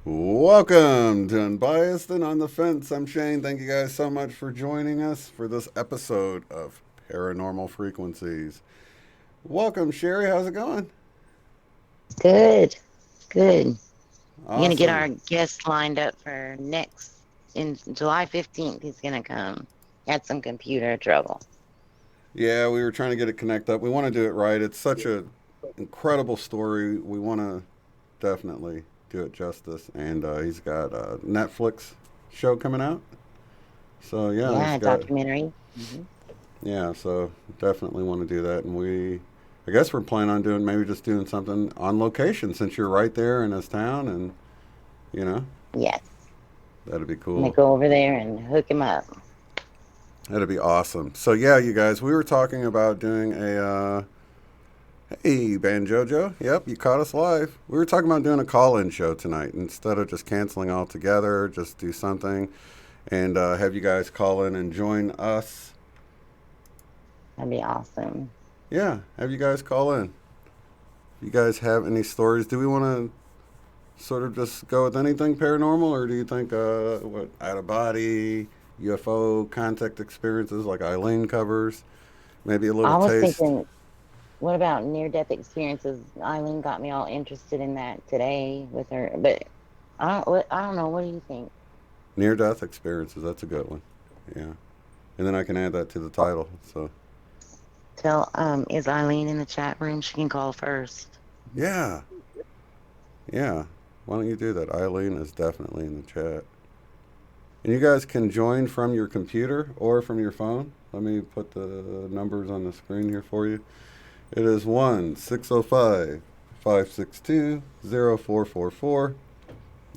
Welcome to Unbiased and on the Fence. I'm Shane. Thank you guys so much for joining us for this episode of Paranormal Frequencies. Welcome, Sherry. How's it going? Good, good. We're gonna get Awesome. our guest lined up for next in July 15th. He's gonna come. Had some computer trouble. Yeah, we were trying to get it connected up. We want to do it right. It's such a incredible story. We want to definitely do it justice. And he's got a Netflix show coming out. So yeah, he's Yeah, got documentary. yeah. So definitely want to do that. And I guess we're planning on maybe just doing something on location since you're right there in this town, and you know Yes, that'd be I'm gonna cool. go over there and hook him up. That'd be awesome. So yeah, you guys, we were talking about doing hey, Banjojo. Yep, you caught us live. We were talking about doing a call-in show tonight instead of just canceling altogether. Just do something and have you guys call in and join us. That'd be awesome. Yeah, have you guys call in. You guys have any stories? Do we want to sort of just go with anything paranormal, or do you think what out of body, UFO contact experiences like Eileen covers, maybe a little I was taste? thinking, what about near-death experiences? Eileen got me all interested in that today with her, but I don't know. What do you think? Near death experiences, that's a good one. Yeah. And then I can add that to the title. So, Is Eileen in the chat room? She can call first. yeah. Yeah. Why don't you do that? Eileen is definitely in the chat. And you guys can join from your computer or from your phone. Let me put the numbers on the screen here for you. It is 1-605-562-0444.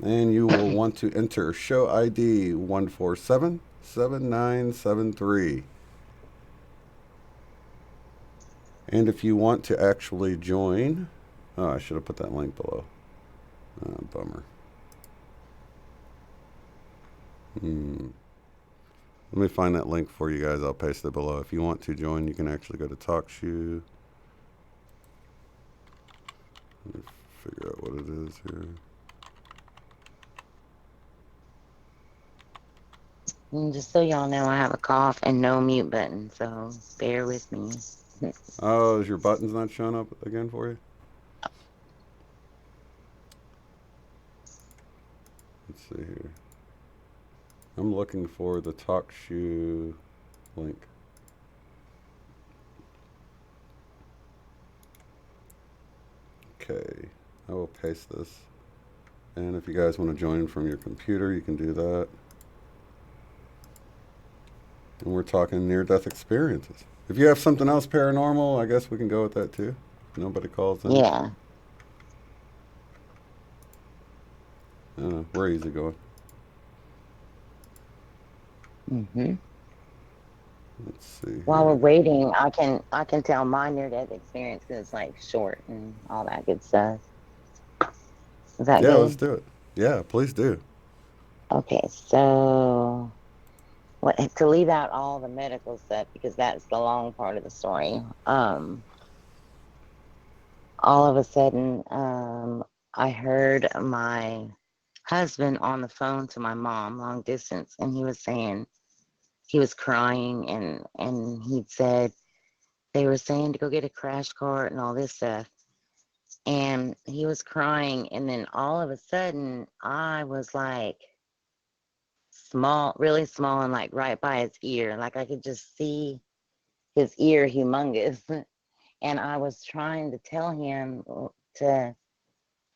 And you will want to enter show ID 1477973. And if you want to actually join, oh, I should have put that link below. Bummer. Let me find that link for you guys. I'll paste it below. If you want to join, you can actually go to TalkShoe. Let me figure out what it is here. And just so y'all know, I have a cough and no mute button, so bear with me. Oh, is your buttons not showing up again for you? Let's see here. I'm looking for the TalkShoe link. Okay, I will paste this. And if you guys want to join from your computer, you can do that. And we're talking near death experiences. If you have something else paranormal, I guess we can go with that too. Nobody calls in. Yeah. I don't know. We're easy going. hmm Let's see While we're here. waiting, I can tell my near death experience because it's like short and all that good stuff. Is that Yeah, let's good? do it. Yeah, please do. Okay, so what to leave out all the medical stuff because that's the long part of the story. All of a sudden, I heard my husband on the phone to my mom, long distance, and he was saying he was crying and he said they were saying to go get a crash cart and all this stuff. And he was crying, and then all of a sudden I was like small, really small, and like right by his ear. Like I could just see his ear humongous. And I was trying to tell him to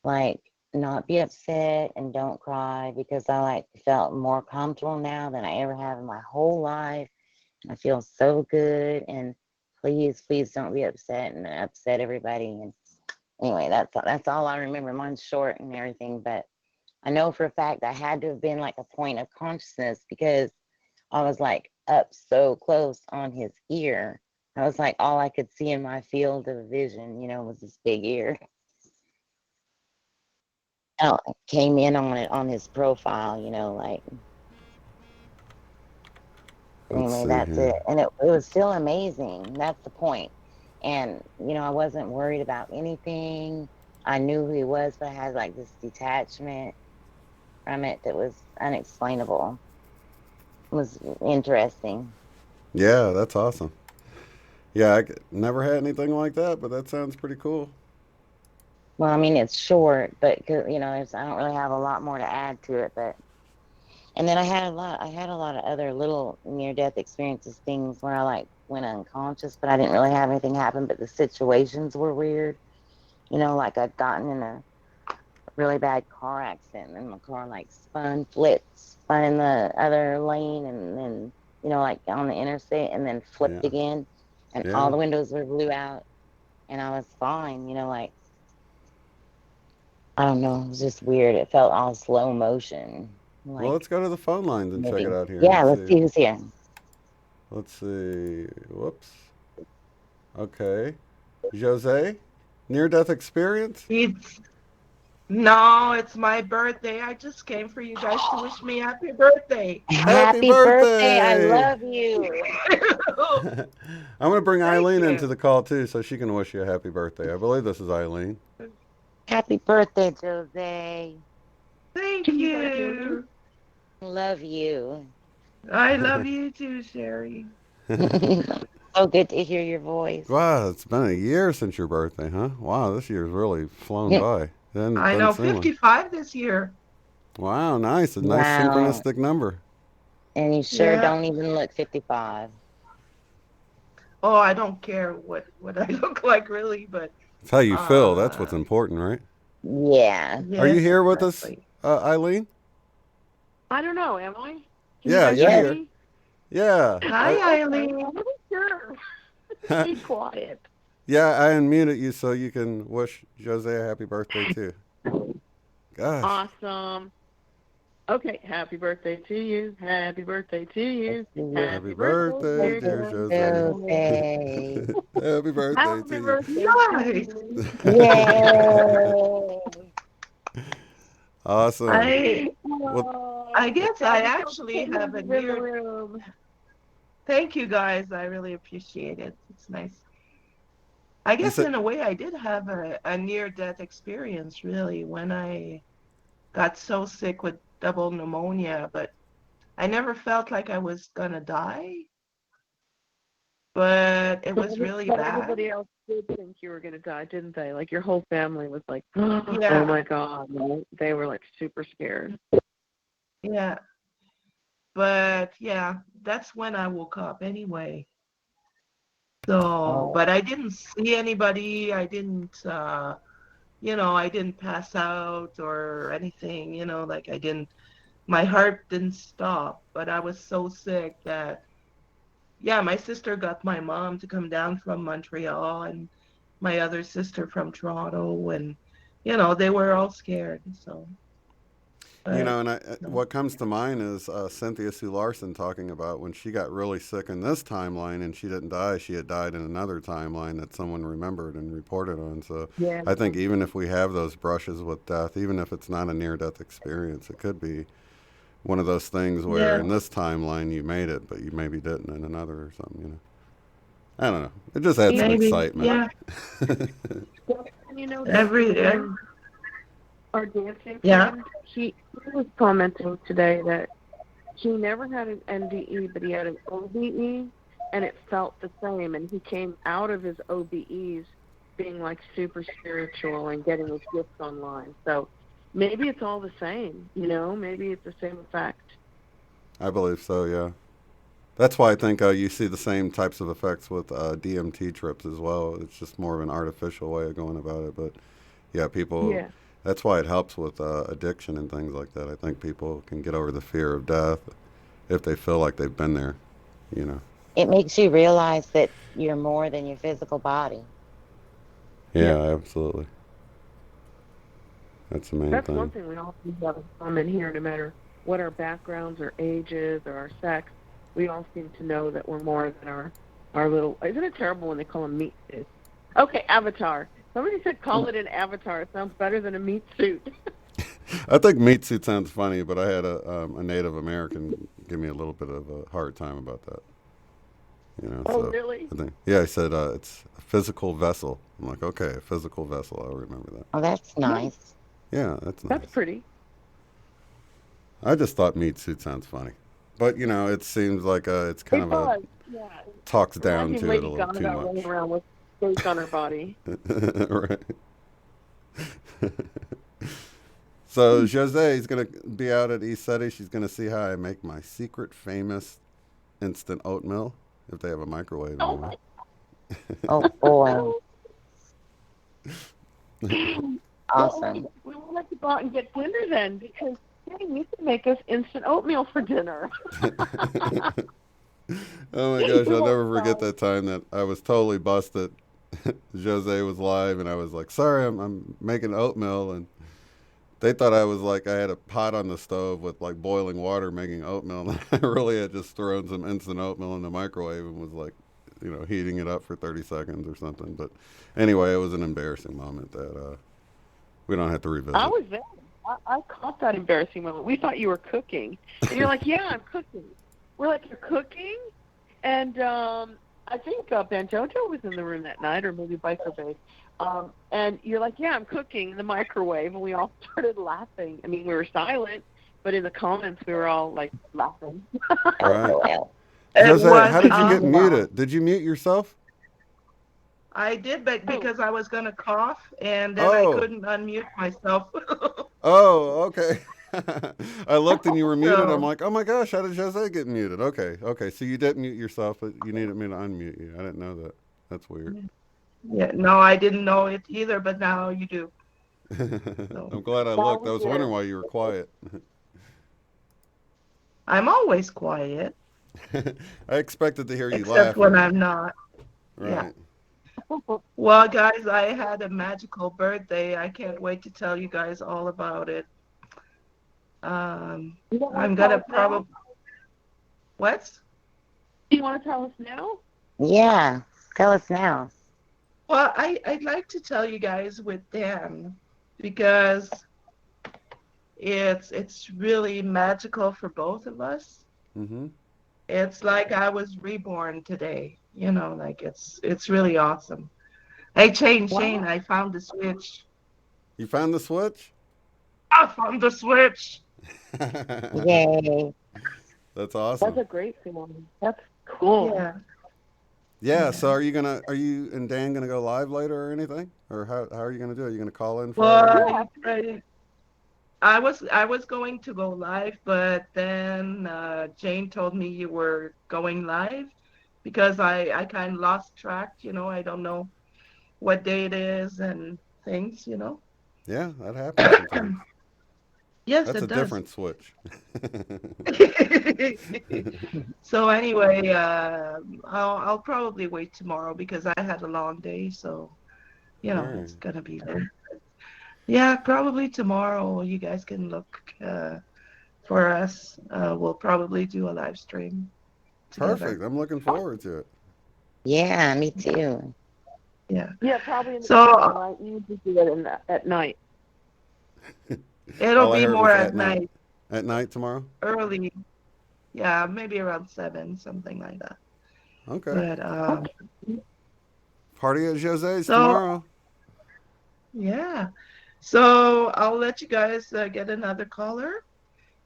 like not be upset and don't cry because I like felt more comfortable now than I ever have in my whole life. I feel so good, and please, please don't be upset and upset everybody. And anyway, that's all I remember. Mine's short and everything, but I know for a fact I had to have been like a point of consciousness because I was like up so close on his ear. I was like all I could see in my field of vision, was this big ear. I came in on it on his profile, like Let's anyway, see that's here. it. And it was still amazing. That's the point. And, I wasn't worried about anything. I knew who he was, but I had like this detachment from it that was unexplainable. It was interesting. Yeah, that's awesome. Yeah, never had anything like that, but that sounds pretty cool. Well, I mean, it's short, but I don't really have a lot more to add to it. But and then I had a lot of other little near death experiences, things where I like went unconscious, but I didn't really have anything happen. But the situations were weird. Like I'd gotten in a really bad car accident and my car like spun in the other lane and then, like on the interstate and then flipped Yeah, again and all yeah. the windows were blew out and I was fine, like I don't know, it was just weird. It felt all slow motion, Well, let's like go to the phone lines and check it movie. out here and Yeah, let's see. see who's here. Let's see. Whoops. Okay. Jose, near death experience? It's no, it's my birthday. I just came for you guys to wish me happy birthday. Happy Happy birthday. I birthday! love you. I'm going to bring Thank Eileen into you. the call too so she can wish you a happy birthday. I believe this is Eileen. Happy birthday, Jose. Thank Can you guys hear me? you. Love you. I love you too, Sherry. So good to hear your voice. Wow, it's been a year since your birthday, huh? Wow, this year's really flown by. I Doesn't know seem like. 55 this year. Wow, nice. A nice Wow. synchronistic number. And you sure Yeah. don't even look 55. Oh, I don't care what I look like really, but It's how you feel. That's what's uh important, right? Yeah. Are you yes, here with us, exactly. Eileen? I don't know, am I? Can you Yeah, guys you're hear Yes. here. me? Yeah. Hi, Okay, I Eileen. wasn't sure. Be quiet. Yeah, I unmuted you so you can wish Jose a happy birthday too. Gosh. Awesome. Okay, happy birthday to you. Happy birthday to you. Happy Happy birthday, birthday, dear dear Birthday, Jose. Jose. Jose. Happy birthday Happy to birthday to Nice. you. you. Yay. Awesome. I Well, I Oh, guess I God, look how actually pretty have a is in the near. room. Thank you guys. I really appreciate it. It's nice. I you guess said in a way I did have a near death experience really when I got so sick with double pneumonia, but I never felt like I was gonna die, but it was really But bad. everybody else did think you were going to die, didn't they? Like your whole family was like, oh Yeah, my God. They were like super scared. yeah. But yeah, that's when I woke up anyway. So, Oh, but I didn't see anybody. I didn't pass out or anything, like my heart didn't stop, but I was so sick that, yeah, my sister got my mom to come down from Montreal and my other sister from Toronto, and, they were all scared. So, but and no. what comes to mind is Cynthia Sue Larson talking about when she got really sick in this timeline and she didn't die, she had died in another timeline that someone remembered and reported on. So Yeah. I think even if we have those brushes with death, even if it's not a near death experience, it could be one of those things where Yeah, in this timeline you made it, but you maybe didn't in another or something. I don't know. It just adds some Even maybe. excitement. Yeah. that Every, our dancing yeah. friend, he was commenting today that he never had an NDE, but he had an OBE, and it felt the same. And he came out of his OBEs being like super spiritual and getting his gifts online. So maybe it's all the same, maybe it's the same effect. I believe so. Yeah. That's why I think you see the same types of effects with DMT trips as well. It's just more of an artificial way of going about it. But yeah, people. Yeah. That's why it helps with addiction and things like that. I think people can get over the fear of death if they feel like they've been there. You know. It makes you realize that you're more than your physical body. Yeah, Yep. absolutely. That's the main That's one thing. thing we all seem to have in common here, no matter what our backgrounds or ages or our sex. We all seem to know that we're more than our little. Isn't it terrible when they call them meat suits? Okay, avatar. Somebody said call it an avatar. It sounds better than a meat suit. I think meat suit sounds funny, but I had a Native American give me a little bit of a hard time about that. You know, Oh, so really? I think yeah, I said it's a physical vessel. I'm like, okay, a physical vessel. I'll remember that. Oh, that's Yeah, nice. Yeah, that's that's nice. pretty. I just thought meat suit sounds funny, but you know, it seems like it's kind It of a does. Yeah. talks It reminds down me of to it a Lady little too Gaga running much. around with steak on her body. Right. So Jose is gonna be out at ECETI. She's gonna see how I make my secret famous instant oatmeal if they have a microwave Oh anyway. Oh boy, my. Well, awesome. we will have to go out and get dinner then, because dang, you can make us instant oatmeal for dinner. Oh my We gosh, I'll won't never forget stop. that time that I was totally busted. Jose was live, and I was like, "Sorry, I'm making oatmeal," and they thought I was like I had a pot on the stove with like boiling water making oatmeal, and I really had just thrown some instant oatmeal in the microwave and was like, you know, heating it up for 30 seconds or something. But anyway, it was an embarrassing moment that we don't have to I revisit. was there. I caught that embarrassing moment. We thought you were cooking, and you're like, "Yeah, I'm cooking." We're like, "You're cooking?" And I think Ben Jojo was in the room that night, or maybe Biker Bay. And you're like, "Yeah, I'm cooking in the microwave," and we all started laughing. I mean, we were silent, but in the comments, we were all like laughing. Right, LOL. It Jose, was how did you get awful. muted? Did you mute yourself? I did, but Oh, because I was gonna cough and then I Oh, couldn't unmute myself. oh, okay. I looked and you were muted. I'm So like, oh my gosh, how did Jose get muted? Okay, okay. So you didn't mute yourself, but you needed me to unmute you. I didn't know that. That's weird. yeah, no, I didn't know it either, but now you do. So I'm glad I now looked. I we was did. wondering why you were quiet. I'm always quiet, I expected to hear you except when laughing. I'm not. Yeah. Right. Well, guys, I had a magical birthday. I can't wait to tell you guys all about it. You don't want I'm to tell gonna us now? probably what? Do you want to tell us now? Yeah, tell us now. Well, I'd like to tell you guys with Dan because it's really magical for both of us. Mm-hmm. It's like I was reborn today. Like it's really awesome. Hey, Shane, Wow, I found the switch. You found the switch? I found the switch. Yay. That's that's awesome. a great feeling. That's cool. Yeah, Yeah. So yeah. are you and Dan gonna go live later or anything? Or how are you gonna do it? Are you gonna call in for Well, our? Yeah, I was going to go live, but then Jane told me you were going live because I kind of lost track. I don't know what day it is and things. Yeah, that happens sometimes. Yes, That's a it does. different switch. So anyway, I'll probably wait tomorrow because I had a long day, so All right. it's gonna be there. Yeah, probably tomorrow you guys can look for us. We'll probably do a live stream together. Perfect. I'm looking forward to it. Yeah, me too. Yeah. yeah, probably in the So evening, right? You usually do it at night. it'll All I be heard more was at at night. night, At night tomorrow? early. Yeah, maybe around 7, something like that. Okay. But Okay. Party at Jose's so tomorrow. yeah. So I'll let you guys get another caller.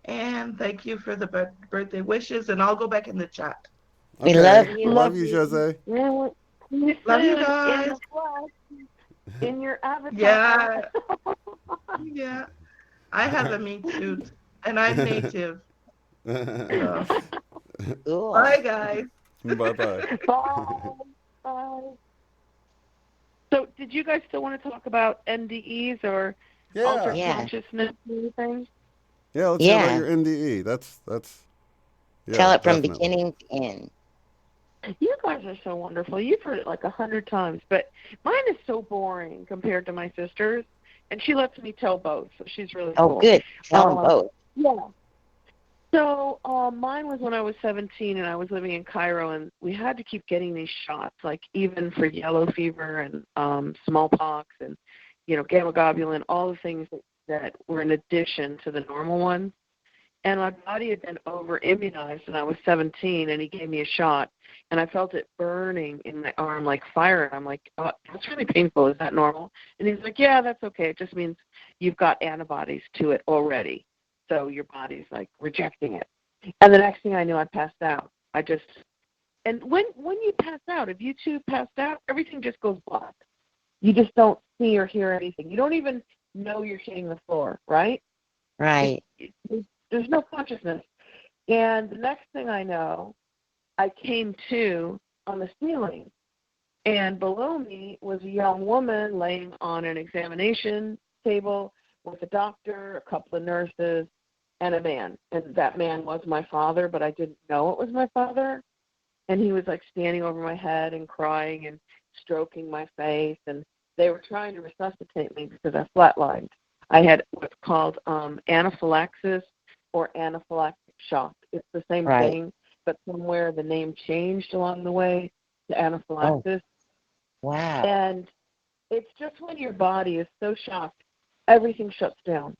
And thank you for the birthday wishes. And I'll go back in the chat. We love Okay. you. Love Love you, you. Jose. Yeah, see you Love you soon in guys. the flesh, in your avatar. Yeah, yeah. I have a meat suit, and I'm native. Yeah. Cool. Bye, guys. Bye-bye. Bye. Bye. So, did you guys still want to talk about NDEs or Yeah. altered Yeah. consciousness and anything? Yeah, let's hear about Yeah. your NDE. That's Tell yeah, it from definitely. beginning to end. You guys are so wonderful. You've heard it like 100 times, but mine is so boring compared to my sister's, and she lets me tell both, so she's really Oh, cool. good. Tell them both. Yeah. So mine was when I was 17 and I was living in Cairo, and we had to keep getting these shots, like even for yellow fever and smallpox and, gamma globulin, all the things that were in addition to the normal ones. And my body had been over-immunized, and I was 17, and he gave me a shot, and I felt it burning in my arm like fire. And I'm like, oh, that's really painful. Is that normal? And he's like, yeah, that's okay. It just means you've got antibodies to it already. So your body's like rejecting it. And the next thing I knew, I passed out. And when you pass out, if you two passed out, everything just goes black. You just don't see or hear anything. You don't even know you're hitting the floor, right? Right. There's no consciousness. And the next thing I know, I came to on the ceiling, and below me was a young woman laying on an examination table with a doctor, a couple of nurses, and a man. And that man was my father, but I didn't know it was my father. And he was like standing over my head and crying and stroking my face. And they were trying to resuscitate me because I flatlined. I had what's called anaphylaxis or anaphylactic shock. It's the same Right. thing, but somewhere the name changed along the way to Oh, anaphylaxis. wow. And it's just when your body is so shocked, everything shuts down.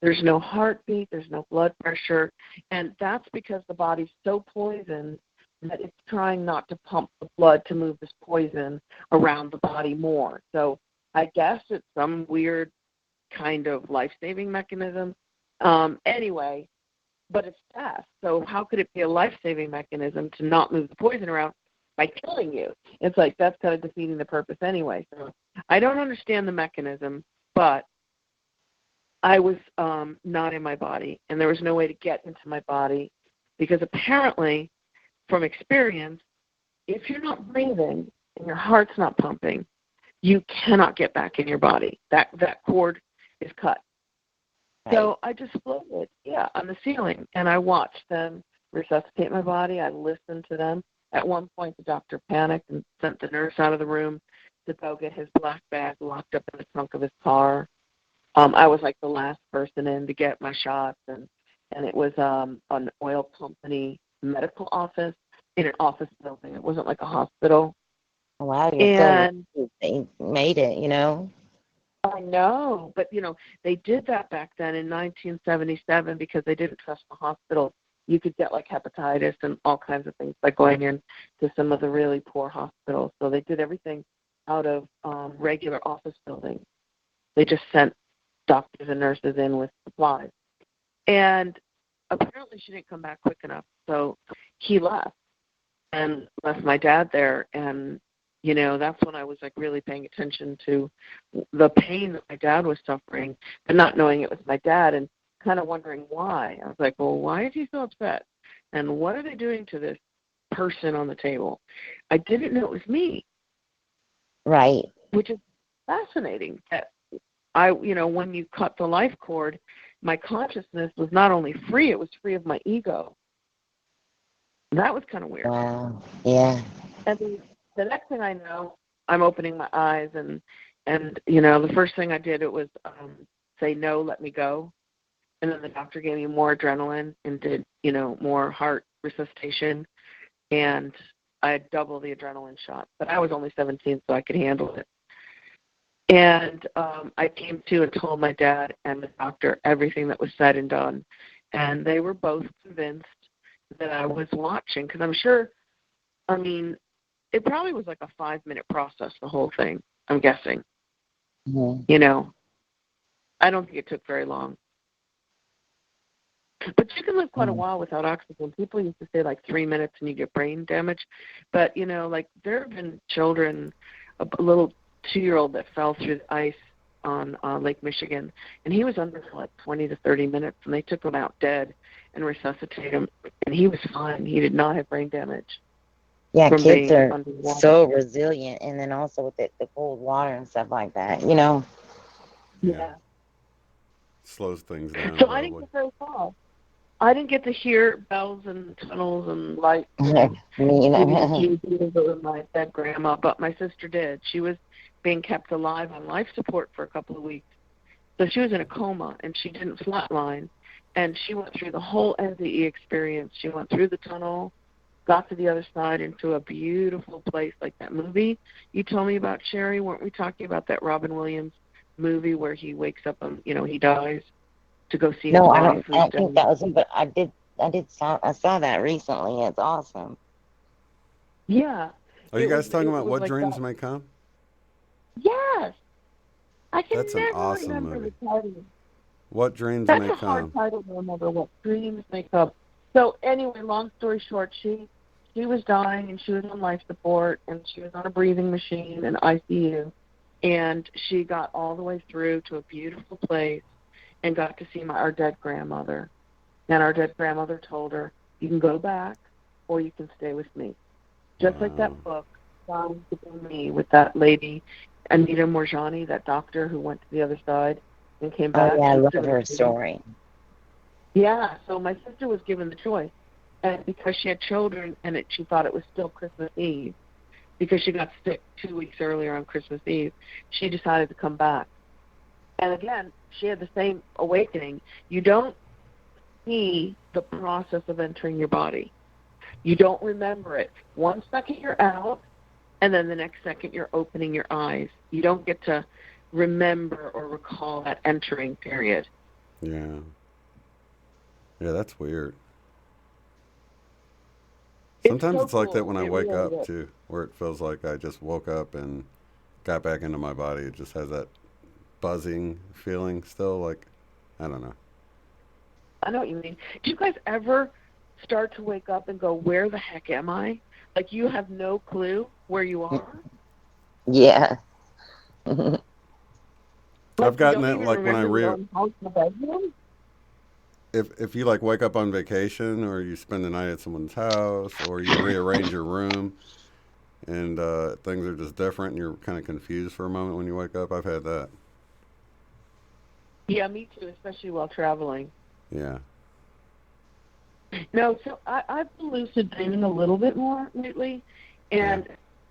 There's no heartbeat, there's no blood pressure, and that's because the body's so poisoned that it's trying not to pump the blood to move this poison around the body more. So I guess it's some weird kind of life-saving mechanism. Anyway, but it's death. So how could it be a life-saving mechanism to not move the poison around by killing you? It's like that's kind of defeating the purpose anyway. So I don't understand the mechanism, but I was not in my body, and there was no way to get into my body because apparently, from experience, if you're not breathing and your heart's not pumping, you cannot get back in your body. That cord is cut. Right. So I just floated, on the ceiling, and I watched them resuscitate my body. I listened to them. At one point, the doctor panicked and sent the nurse out of the room to go get his black bag locked up in the trunk of his car. I was like the last person in to get my shots, and it was an oil company medical office in an office building. It wasn't like a hospital. Wow, you're so And lucky they made it, you know? I know, but they did that back then in 1977 because they didn't trust the hospital. You could get like hepatitis and all kinds of things by going in to some of the really poor hospitals. So they did everything out of regular office buildings. They just sent doctors and nurses in with supplies. And apparently she didn't come back quick enough. So he left and left my dad there. And, that's when I was like really paying attention to the pain that my dad was suffering, but not knowing it was my dad and kind of wondering why. I was like, well, why is he so upset? And what are they doing to this person on the table? I didn't know it was me. Right. Which is fascinating. That when you cut the life cord, my consciousness was not only free, it was free of my ego. That was kind of weird. Wow. Yeah. And the next thing I know, I'm opening my eyes, and the first thing I did, it was say, no, let me go. And then the doctor gave me more adrenaline and did, more heart resuscitation. And I had double the adrenaline shot. But I was only 17, so I could handle it. And I came to and told my dad and the doctor everything that was said and done. And they were both convinced that I was watching, because I'm sure, it probably was like a 5-minute process, the whole thing, I'm guessing. Mm-hmm. I don't think it took very long. But you can live quite a Mm-hmm. while without oxygen. People used to say like 3 minutes and you get brain damage. But, like there have been children, a little 2-year-old that fell through the ice on Lake Michigan, and he was under for like 20 to 30 minutes, and they took him out dead and resuscitated him, and he was fine. He did not have brain damage Yeah, from kids being are underwater. so resilient, and then also with the cold water and stuff like that, you know. Yeah. Slows things down, So I didn't probably. get very far. I didn't get to hear bells and tunnels and lights Me, and you know. with my dead grandma, but my sister did. She was being kept alive on life support for a couple of weeks. So she was in a coma, and she didn't flatline. And she went through the whole NDE experience. She went through the tunnel, got to the other side into a beautiful place like that movie you told me about, Sherry. Weren't we talking about that Robin Williams movie where he wakes up and, he dies to go see his No, wife I who's don't think dead? that was him, but I saw that recently. It's awesome. Yeah. Are you guys talking It about was What like Dreams that. May Come? Yes. I can That's an never awesome remember movie. the title. What Dreams That's May a hard Come. title to remember. What dreams make up. So anyway, long story short, she was dying and she was on life support and she was on a breathing machine and ICU, and she got all the way through to a beautiful place and got to see our dead grandmother. And our dead grandmother told her, "You can go back, or you can stay with me." Just like Wow. that book, Signed to Me, with that lady, Anita Morjani, that doctor who went to the other side and came Oh back. yeah, I She was love doing her a freedom. story. Yeah, so my sister was given the choice. And because she had children and she thought it was still Christmas Eve, because she got sick 2 weeks earlier on Christmas Eve, she decided to come back. And again, she had the same awakening. You don't see the process of entering your body. You don't remember it. 1 second you're out, and then the next second you're opening your eyes. You don't get to remember or recall that entering period. Yeah. Yeah, that's weird. It's Sometimes so it's like that cool. when I It wake really up, is. too, where it feels like I just woke up and got back into my body. It just has that buzzing feeling still. Like, I don't know. I know what you mean. Do you guys ever start to wake up and go, where the heck am I? Like you have no clue where you are? Yeah. I've Like you gotten don't it even like when I remember your own house or bedroom? if you like wake up on vacation or you spend the night at someone's house or you rearrange your room and things are just different and you're kind of confused for a moment when you wake up. I've had that. Yeah, me too, especially while traveling. Yeah. No, so I've been lucid dreaming a little bit more lately, Yeah. and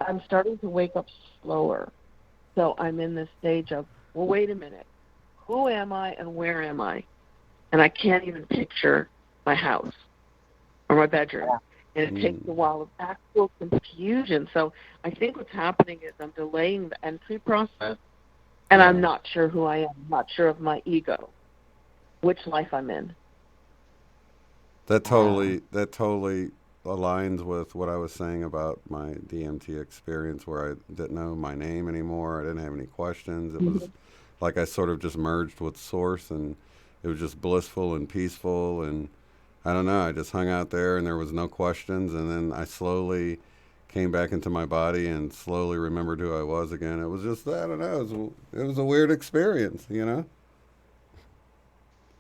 I'm starting to wake up slower. So I'm in this stage of, well, wait a minute. Who am I and where am I? And I can't even picture my house or my bedroom. And it takes a while of actual confusion. So I think what's happening is I'm delaying the entry process, and I'm Yeah. not sure who I am, not sure of my ego, which life I'm in. That totally aligns with what I was saying about my DMT experience where I didn't know my name anymore. I didn't have any questions. It was like I sort of just merged with source and it was just blissful and peaceful and I don't know, I just hung out there and there was no questions and then I slowly came back into my body and slowly remembered who I was again. It was just I don't know, it was a weird experience, you know?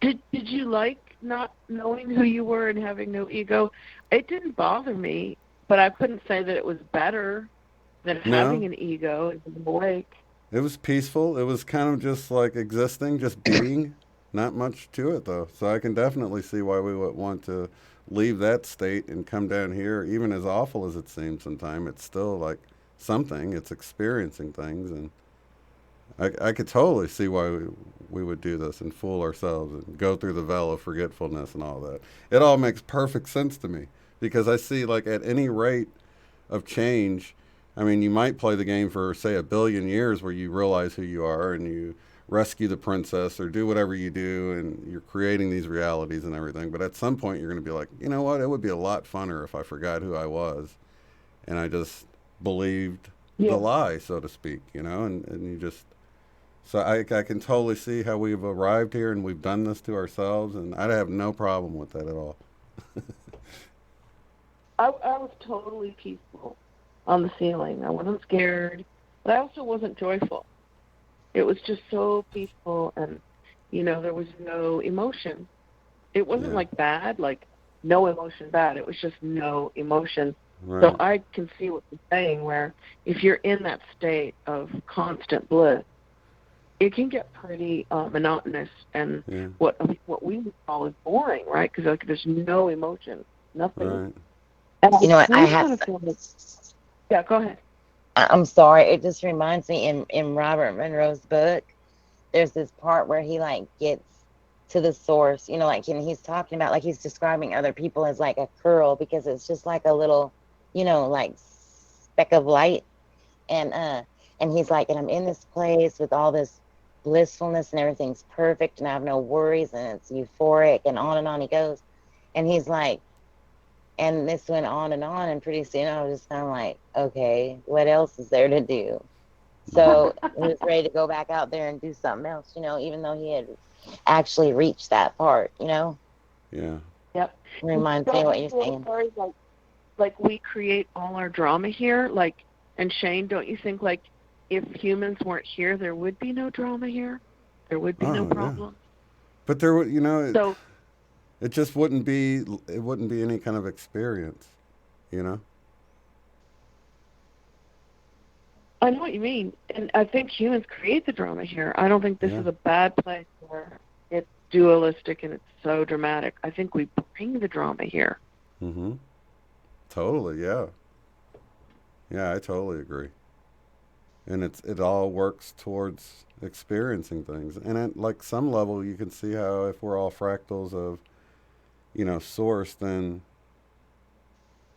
Did you like not knowing who you were and having no ego? It didn't bother me, but I couldn't say that it was better than having No. an ego and being awake. It was peaceful. It was kind of just like existing, just being. Not much to it though. So I can definitely see why we would want to leave that state and come down here. Even as awful as it seems sometimes, it's still like something. It's experiencing things, and I could totally see why we would do this and fool ourselves and go through the veil of forgetfulness and all that. It all makes perfect sense to me because I see like at any rate of change. I mean, you might play the game for, say, 1 billion years where you realize who you are and you rescue the princess or do whatever you do and you're creating these realities and everything. But at some point, you're going to be like, you know what? It would be a lot funner if I forgot who I was and I just believed the Yeah. lie, so to speak, you know? And you just. So I can totally see how we've arrived here and we've done this to ourselves, and I have no problem with that at all. I was totally peaceful on the ceiling. I wasn't scared, but I also wasn't joyful. It was just so peaceful, and there was no emotion. It wasn't Yeah. like bad, like no emotion bad. It was just no emotion. So Right. I can see what you're saying, where if you're in that state of constant bliss, it can get pretty monotonous and Yeah. what we would call is boring, right? Because like there's no emotion, nothing. Right. And You know what? I kind of feel like, yeah, go ahead. I'm sorry. It just reminds me in Robert Monroe's book, there's this part where he like gets to the source, like, and he's talking about, like, he's describing other people as like a curl because it's just like a little, like speck of light. And he's like, and I'm in this place with all this blissfulness and everything's perfect and I have no worries and it's euphoric and on he goes. And he's like, and this went on and pretty soon I was just kind of like, okay, what else is there to do? Mm-hmm. So he was ready to go back out there and do something else, even though he had actually reached that part. Yeah. Yep. Reminds me of Don't what you you're feel saying. sorry, like we create all our drama here, like, and Shane, don't you think like if humans weren't here, there would be no drama here? There would be no Oh yeah. problem. But there would, So it just wouldn't be. It wouldn't be any kind of experience. You know. I know what you mean, and I think humans create the drama here. I don't think this Yeah. is a bad place where it's dualistic and it's so dramatic. I think we bring the drama here. Mm-hmm. Totally. Yeah. Yeah. I totally agree. And it all works towards experiencing things. And at like some level, you can see how if we're all fractals of source, then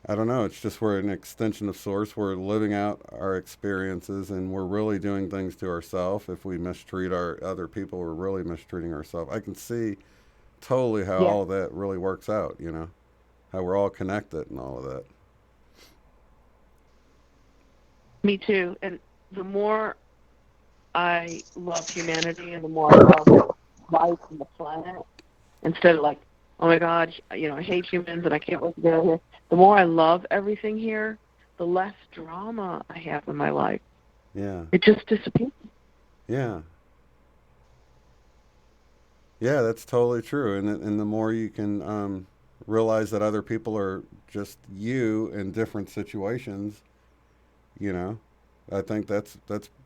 I don't know. It's just we're an extension of source. We're living out our experiences, and we're really doing things to ourselves. If we mistreat our other people, we're really mistreating ourselves. I can see totally how Yeah, all of that really works out. How we're all connected and all of that. me too. And the more I love humanity and the more I love life and the planet, instead of like, oh my God, I hate humans and I can't wait to get out of here. The more I love everything here, the less drama I have in my life. Yeah. It just disappears. Yeah. Yeah, that's totally true. And the more you can realize that other people are just you in different situations, you know, I think that's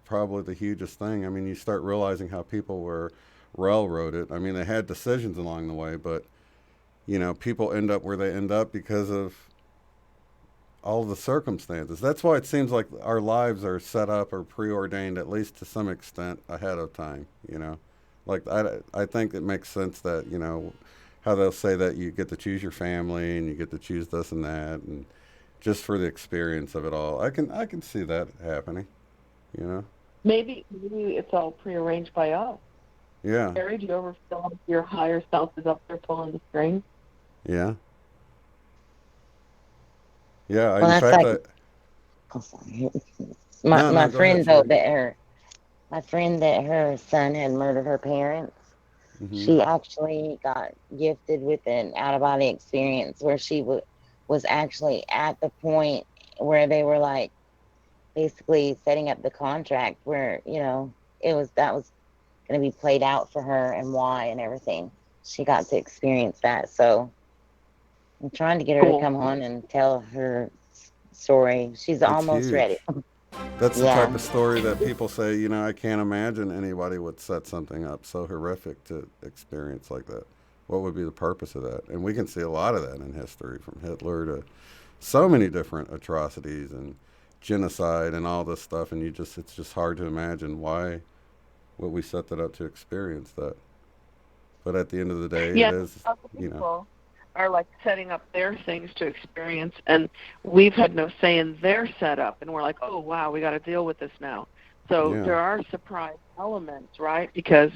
probably the hugest thing. I mean, you start realizing how people were railroaded. I mean, they had decisions along the way, but people end up where they end up because of all the circumstances. That's why it seems like our lives are set up or preordained, at least to some extent, ahead of time. Like I think it makes sense that how they'll say that you get to choose your family and you get to choose this and that, and just for the experience of it all. I can see that happening. You know. Maybe it's all prearranged by us. Yeah. Gary, do you ever feel like your higher self is up there pulling the strings? Yeah. Yeah. Well, In that's fact, like, I oh, sorry. my no, my no. Go ahead, friend though Sherry. that her son had murdered her parents. Mm-hmm. She actually got gifted with an out of body experience where she was actually at the point where they were like basically setting up the contract where that was going to be played out for her and why and everything. She got to experience that. So I'm trying to get her to Cool. come on and tell her story. She's It's almost ready. huge. That's the type Yeah. of story that people say, I can't imagine anybody would set something up so horrific to experience like that. What would be the purpose of that? And we can see a lot of that in history, from Hitler to so many different atrocities and genocide and all this stuff. And it's just hard to imagine why would we set that up to experience that. But at the end of the day, it Yeah, is, other you know, people are like setting up their things to experience, and we've had no say in their setup, and we're like, oh wow, we got to deal with this now. So yeah, there are surprise elements, right? Because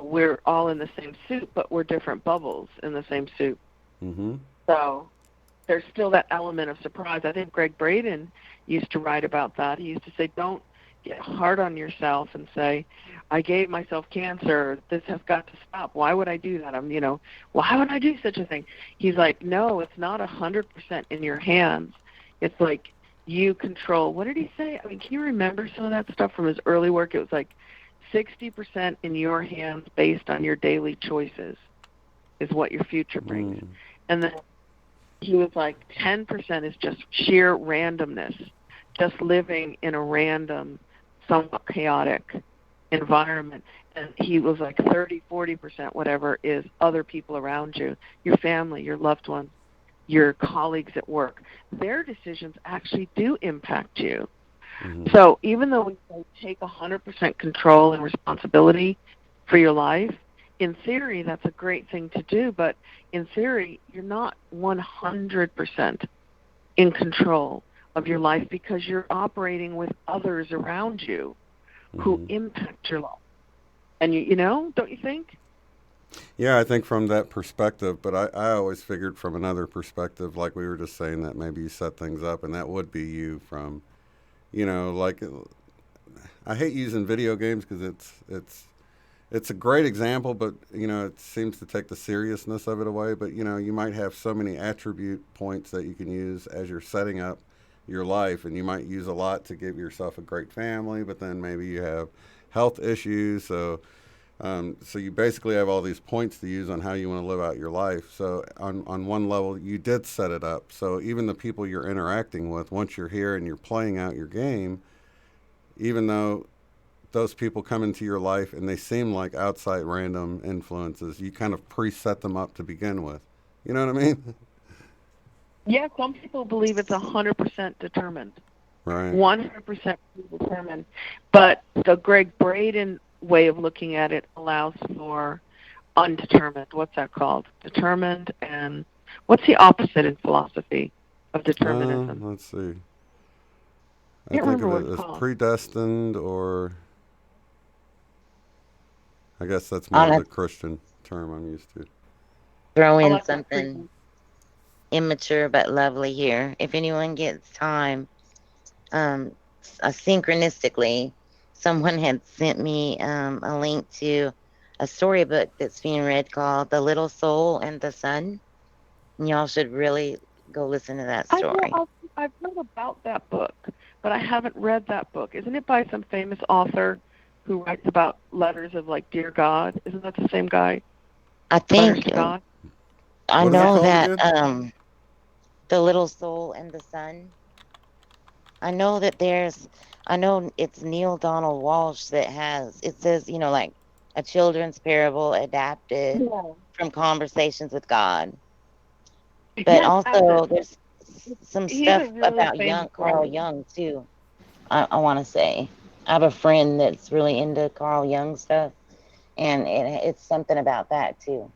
we're all in the same soup, but we're different bubbles in the same soup. mm-hmm, So there's still that element of surprise. I think Greg Braden used to write about that. He used to say, don't get hard on yourself and say, I gave myself cancer. This has got to stop. Why would I do that? Why would I do such a thing? He's like, no, it's not 100% in your hands. It's like you control. What did he say? I mean, can you remember some of that stuff from his early work? It was like 60% in your hands based on your daily choices is what your future brings. And then he was like, 10% is just sheer randomness, just living in a random, somewhat chaotic environment. And he was like 30-40%, whatever, is other people around you, your family, your loved ones, your colleagues at work. Their decisions actually do impact you. So even though we say take 100% control and responsibility for your life, in theory, that's a great thing to do, but in theory, you're not 100% in control of your life because you're operating with others around you who impact your life. And, you know, don't you think? Yeah, I think from that perspective, but I always figured from another perspective, like we were just saying, that maybe you set things up, and that would be you from, you know, like, I hate using video games because it's a great example, but, you know, it seems to take the seriousness of it away. But, you know, you might have so many attribute points that you can use as you're setting up your life, and you might use a lot to give yourself a great family, but then maybe you have health issues. So you basically have all these points to use on how you want to live out your life. So on one level, you did set it up. So even the people you're interacting with, once you're here and you're playing out your game, even though those people come into your life and they seem like outside random influences, you kind of preset them up to begin with. You know what I mean? Yeah, some people believe it's 100% determined. Right. 100% determined. But the Greg Braden way of looking at it allows for undetermined. What's that called? Determined. And what's the opposite in philosophy of determinism? Let's see. I Can't think remember of what it it's as called. predestined, or I guess that's more the Christian term I'm used to. Throw I in like that something immature but lovely here. If anyone gets time, synchronistically, someone had sent me a link to a storybook that's being read called The Little Soul and the Sun. And y'all should really go listen to that story. I've heard about that book, but I haven't read that book. Isn't it by some famous author who writes about letters of, like, Dear God? Isn't that the same guy? I Letters think to God? I What is it know called that again? The Little Soul and the Sun. I know that I know it's Neil Donald Walsh that it says, you know, like a children's parable adapted from Conversations with God. But Yes, also there's some he's a stuff really about famous Carl writer. Jung too. I want to say I have a friend that's really into Carl Jung stuff, and it's something about that too.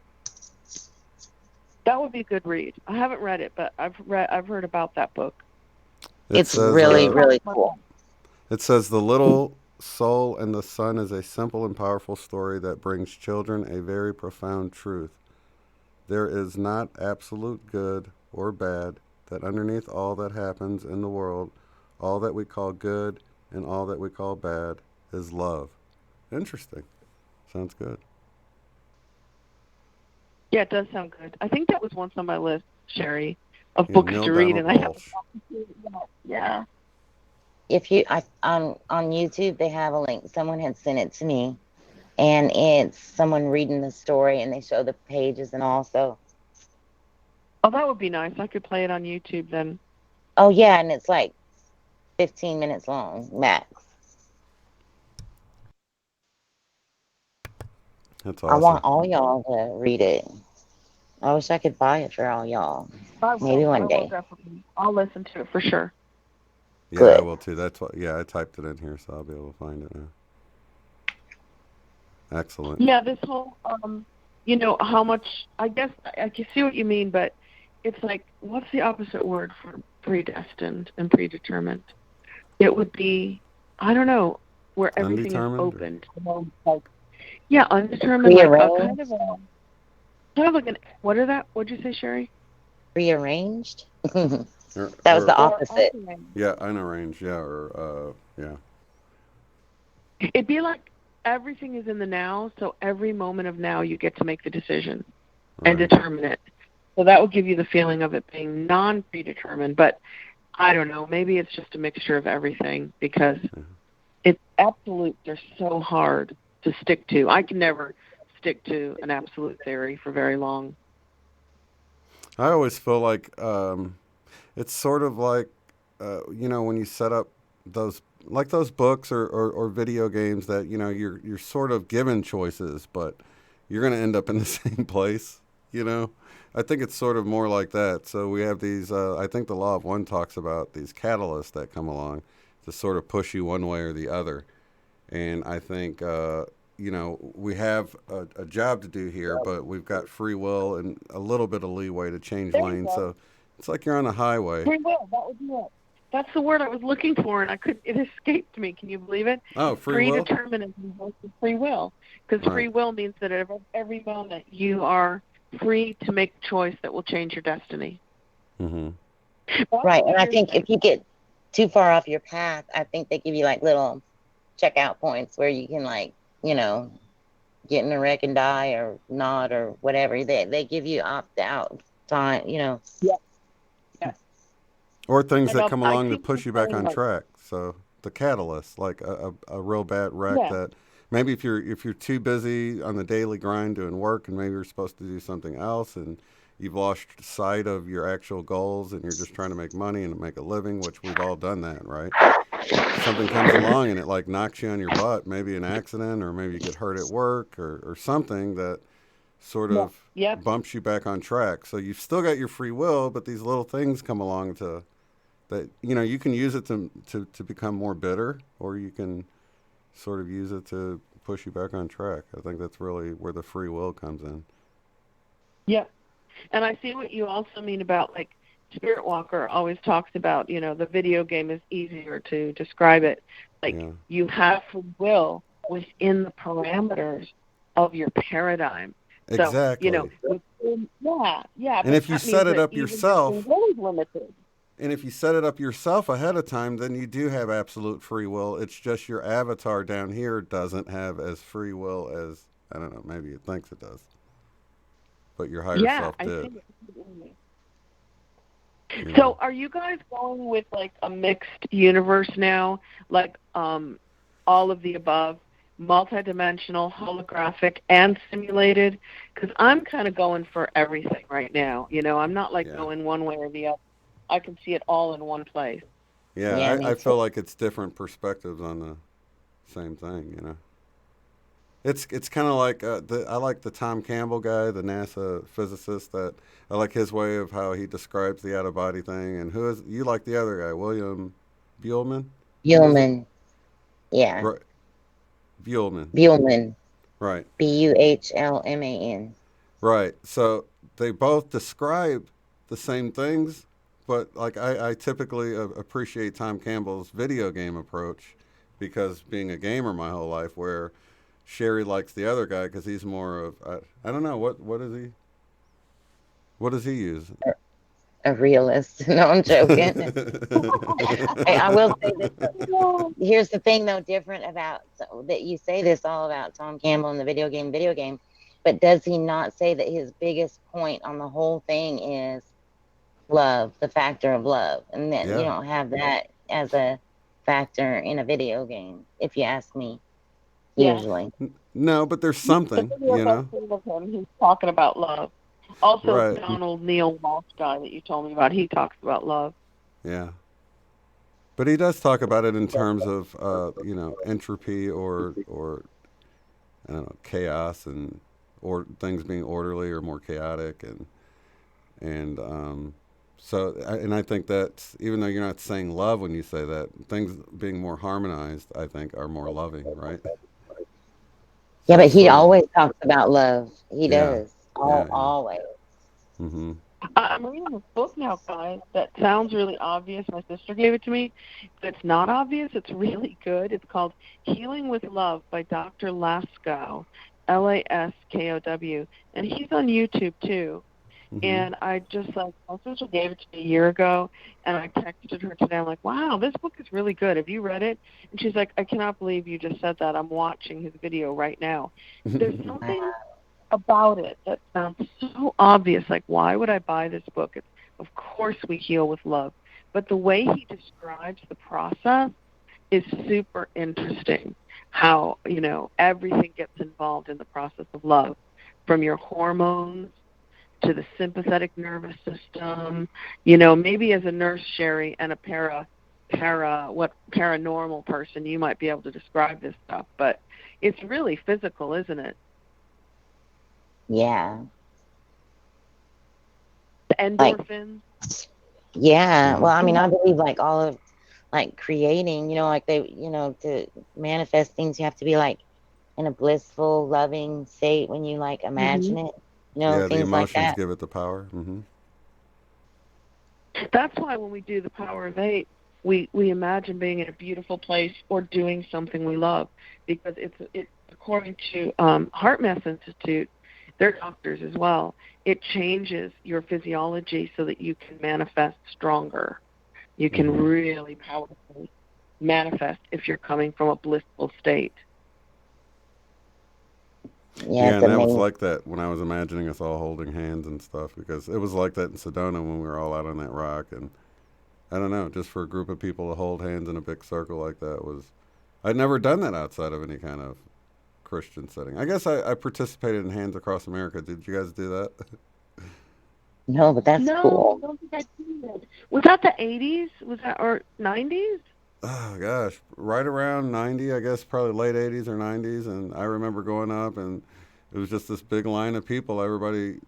That would be a good read. I haven't read it, but I've heard about that book. It's really, really cool. It says The Little Soul and the Sun is a simple and powerful story that brings children a very profound truth. There is not absolute good or bad, that underneath all that happens in the world, all that we call good and all that we call bad is love. Interesting. Sounds good. Yeah, it does sound good. I think that was once on my list, Sherry, of Yeah, books Neil to read, Donald and I Walsh. haven't. Yeah. If you on YouTube they have a link. Someone had sent it to me, and it's someone reading the story, and they show the pages and all. So, oh, that would be nice. I could play it on YouTube then. Oh yeah, and it's like 15 minutes long max. That's I want awesome. all y'all to read it. I wish I could buy it for all y'all. Maybe one day. Definitely. I'll listen to it for sure. Yeah, Good. I will too. That's what. Yeah, I typed it in here, so I'll be able to find it now. Excellent. Yeah, this whole, you know, how much, I guess I can see what you mean, but it's like, what's the opposite word for predestined and predetermined? It would be, I don't know, where everything is Undetermined? open. Like, yeah, undetermined, like a kind of like an, what'd you say, Sherry? Rearranged? That was Or the opposite. yeah, unarranged. Yeah, or yeah. It'd be like everything is in the now, so every moment of now you get to make the decision and determine it. So that would give you the feeling of it being non-predetermined, but I don't know, maybe it's just a mixture of everything because it's absolute, they're so hard to stick to. I can never stick to an absolute theory for very long. I always feel like it's sort of like, when you set up those books or video games that, you're sort of given choices, but you're going to end up in the same place, I think it's sort of more like that. So we have these, I think the Law of One talks about these catalysts that come along to sort of push you one way or the other. And I think, we have a job to do here, but we've got free will and a little bit of leeway to change lanes. So it's like you're on a highway. Free will, that would be it. That's the word I was looking for, and it escaped me. Can you believe it? Oh, free will? Predeterminism versus free will. Because free will means that at every moment you are free to make a choice that will change your destiny. Mm-hmm. Right, and I think if you get too far off your path, I think they give you like little checkout points where you can get in a wreck and die or not or whatever. They give you opt out time, Yeah. Or things that come along to push you back on track. So the catalyst, like a real bad wreck that maybe if you're too busy on the daily grind doing work and maybe you're supposed to do something else and you've lost sight of your actual goals and you're just trying to make money and make a living, which we've all done that, right? Something comes along and it knocks you on your butt, maybe an accident or maybe you get hurt at work or something that sort of bumps you back on track. So you've still got your free will, but these little things come along that you can use it to become more bitter, or you can sort of use it to push you back on track. I think that's really where the free will comes in. Yeah. And I see what you also mean about Spirit Walker always talks about, the video game is easier to describe it. You have free will within the parameters of your paradigm. Exactly. And if you set it up yourself, and if you set it up yourself ahead of time, then you do have absolute free will. It's just your avatar down here doesn't have as free will as, I don't know, maybe it thinks it does. But your higher self did. So are you guys going with a mixed universe now? All of the above? Multidimensional, holographic, and simulated? Because I'm kind of going for everything right now. I'm not going one way or the other. I can see it all in one place. Yeah, I feel like it's different perspectives on the same thing, It's kind of like, I like the Tom Campbell guy, the NASA physicist, that I like his way of how he describes the out-of-body thing. And you like the other guy, William Buhlman? Buhlman. Yeah. Right. Buhlman. Right. Buhlman. Right. So they both describe the same things, but I typically appreciate Tom Campbell's video game approach because being a gamer my whole life, where Sherry likes the other guy because he's more of, I don't know, what is he? What does he use? A realist. No, I'm joking. I will say this. Here's the thing, though, different about that you say this all about Tom Campbell and the video game, but does he not say that his biggest point on the whole thing is love, the factor of love, and that you don't have that as a factor in a video game, if you ask me, usually. No, but there's something, He's talking about love. Also, Donald Neil Walsh guy that you told me about, he talks about love. Yeah. But he does talk about it in terms of, entropy or I don't know, chaos or things being orderly or more chaotic and I think that even though you're not saying love when you say that, things being more harmonized, I think, are more loving, right? Yeah, but he always talks about love. He does. Always. Mm-hmm. I'm reading a book now, guys, that sounds really obvious. My sister gave it to me. But it's not obvious. It's really good. It's called Healing with Love by Dr. Laskow, Laskow. And he's on YouTube, too. Mm-hmm. And I just, my sister gave it to me a year ago, and I texted her today. I'm like, wow, this book is really good. Have you read it? And she's like, I cannot believe you just said that. I'm watching his video right now. There's something about it that sounds so obvious. Why would I buy this book? It's, of course we heal with love. But the way he describes the process is super interesting. how, everything gets involved in the process of love, from your hormones to the sympathetic nervous system. Maybe as a nurse, Sherry, and a paranormal person, you might be able to describe this stuff, but it's really physical, isn't it? Yeah. The Like, endorphins. yeah. Well, Mm. I mean, I believe like all of like creating, like to manifest things, you have to be like in a blissful, loving state when you like Hmm. imagine it, Yeah, the things like emotions that. give it the power. Hmm. That's why when we do the Power of Eight, we imagine being in a beautiful place or doing something we love, because it's according to Heart Math Institute, they're doctors as well. It changes your physiology so that you can manifest stronger. You can Hmm. really powerfully manifest if you're coming from a blissful state. Yeah, Yeah, it's and that was amazing. like that when I was imagining us all holding hands and stuff, because it was like that in Sedona when we were all out on that rock. And I don't know, just for a group of people to hold hands in a big circle like that was. I'd never done that outside of any kind of Christian setting. I guess I participated in Hands Across America. Did you guys do that? No, but that's No, I cool. don't think I did. Was that the 80s? Was that, or 90s? Oh gosh, right around 90, I guess, probably late 80s or 90s. And I remember going up, and it was just this big line of people. Everybody,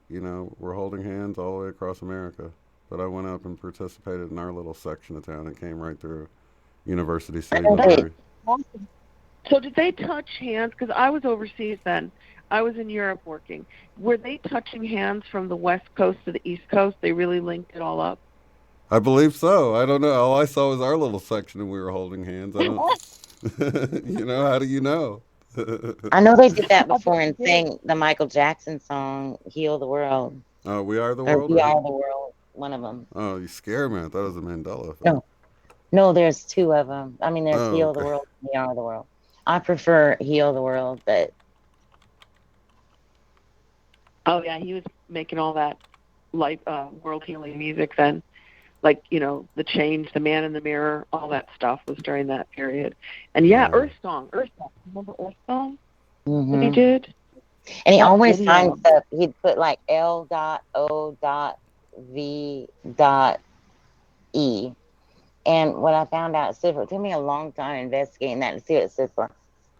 were holding hands all the way across America. But I went up and participated in our little section of town and came right through University I City, know that. Missouri. Awesome. So did they touch hands? Because I was overseas then. I was in Europe working. Were they touching hands from the West Coast to the East Coast? They really linked it all up. I believe so. I don't know. All I saw was our little section and we were holding hands. I don't, how do you know? I know they did that I bet before they and did. sang the Michael Jackson song "Heal the World" Oh, We Are the or World, "We or Are the World." One of them. oh, you scare me. I thought it was a Mandela effect. No, no, there's two of them. I mean, there's Oh, "Heal the okay. World," "We Are the World." I prefer "Heal the World," but Oh yeah, he was making all that life, world healing music then. Like, the change, the man in the mirror, all that stuff was during that period. And yeah, Yeah. Earth Song. Remember Earth Song that he hmm did? and he That always signed video. stuff. He'd put like L.O.V.E. And what I found out stood for, it took me a long time investigating that to see what it stood for.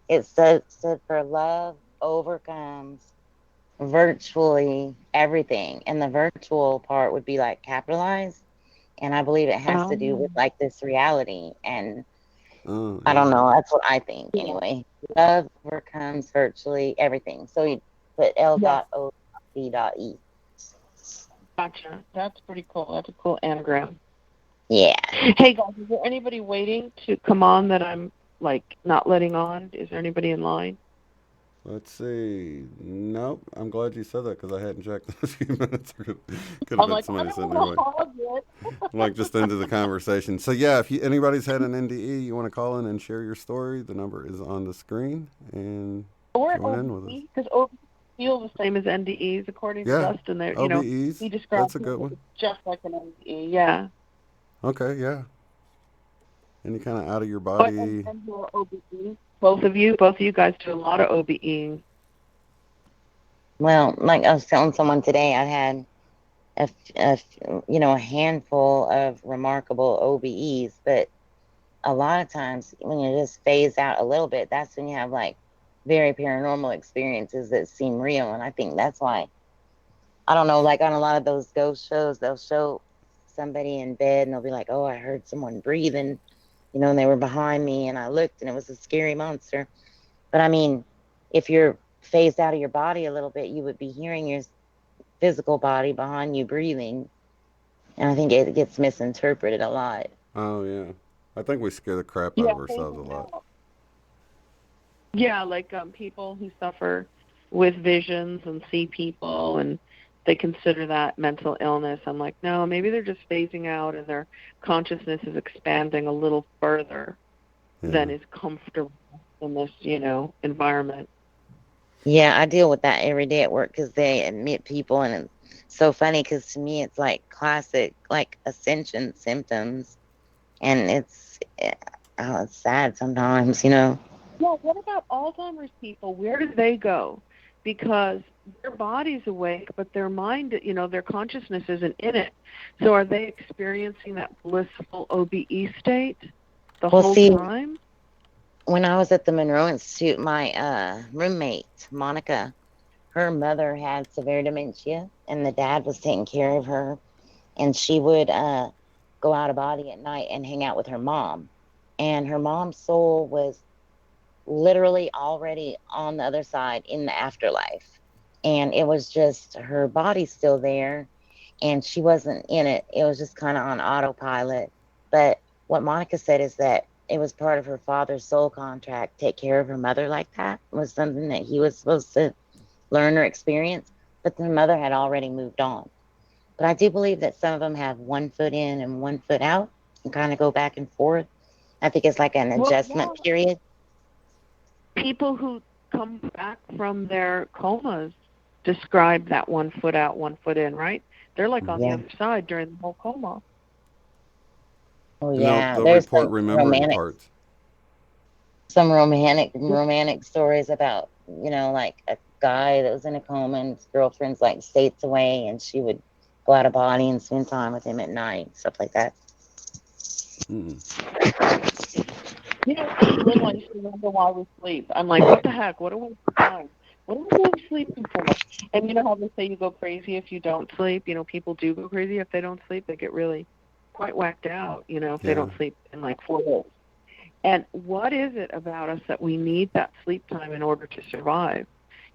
It stood for love overcomes virtually everything. And the virtual part would be like capitalized. And I believe it has to do with Um, like this reality. And Oh, I yeah. don't know. That's what I think yeah, anyway. Love overcomes virtually everything. So you put yeah, L.O.V.E. gotcha. That's pretty cool. That's a cool anagram. Yeah. Hey guys, is there anybody waiting to come on that I'm like not letting on? Is there anybody in line? Let's see. Nope. I'm glad you said that because I hadn't checked in a few minutes. Could have I'm been like, I somebody don't sitting there want waiting. to hog it. Like just into the conversation. So yeah, if anybody's had an NDE, you want to call in and share your story, the number is on the screen and Or an join in with us. OBE, because OBE feel the same as NDEs, according to Yeah, Dustin. There, OBEs. he That's described a him good as one. just like an NDE. Yeah. Okay, yeah. Any kind of out of your But and, body. and you're OBE. Both of you guys do a lot of OBE. Well, like I was telling someone today, I had a handful of remarkable OBEs, but a lot of times when you just phase out a little bit, that's when you have like very paranormal experiences that seem real. And I think that's why, I don't know, like on a lot of those ghost shows, they'll show somebody in bed and they'll be like, oh, I heard someone breathing, and they were behind me and I looked and it was a scary monster. But I mean, if you're phased out of your body a little bit, you would be hearing your physical body behind you breathing. And I think it gets misinterpreted a lot. Oh yeah. I think we scare the crap out Yeah, of ourselves a phasing lot. out. Yeah, like people who suffer with visions and see people and they consider that mental illness. I'm like, no, maybe they're just phasing out and their consciousness is expanding a little further Yeah. than is comfortable in this, environment. Yeah, I deal with that every day at work because they admit people, and it's so funny because to me it's like classic, like ascension symptoms, and it's sad sometimes. Yeah, what about Alzheimer's people? Where do they go? Because their body's awake, but their mind, their consciousness isn't in it. So are they experiencing that blissful OBE state the Well, whole see, time? when I was at the Monroe Institute, my roommate, Monica, her mother had severe dementia, and the dad was taking care of her. And she would go out of body at night and hang out with her mom. And her mom's soul was literally already on the other side in the afterlife. And it was just her body still there, and she wasn't in it. It was just kind of on autopilot. But what Monica said is that it was part of her father's soul contract. Take care of her mother like that was something that he was supposed to learn or experience. But the mother had already moved on. But I do believe that some of them have one foot in and one foot out and kind of go back and forth. I think it's like an Well, adjustment yeah, period. people who come back from their comas describe that one foot out, one foot in, right? They're like on the Yeah. other side during the whole coma. Oh And they'll yeah. they'll There's report remembering parts. some romantic stories about, like a guy that was in a coma and his girlfriend's like states away, and she would go out of body and spend time with him at night, stuff like that. Mm. Little I used to wonder why we sleep. I'm like, what the heck? What a waste of time. What are we really sleeping for? And you know how they say you go crazy if you don't sleep? People do go crazy if they don't sleep. They get really quite whacked out, if they Yeah. don't sleep in like 4 days. And what is it about us that we need that sleep time in order to survive?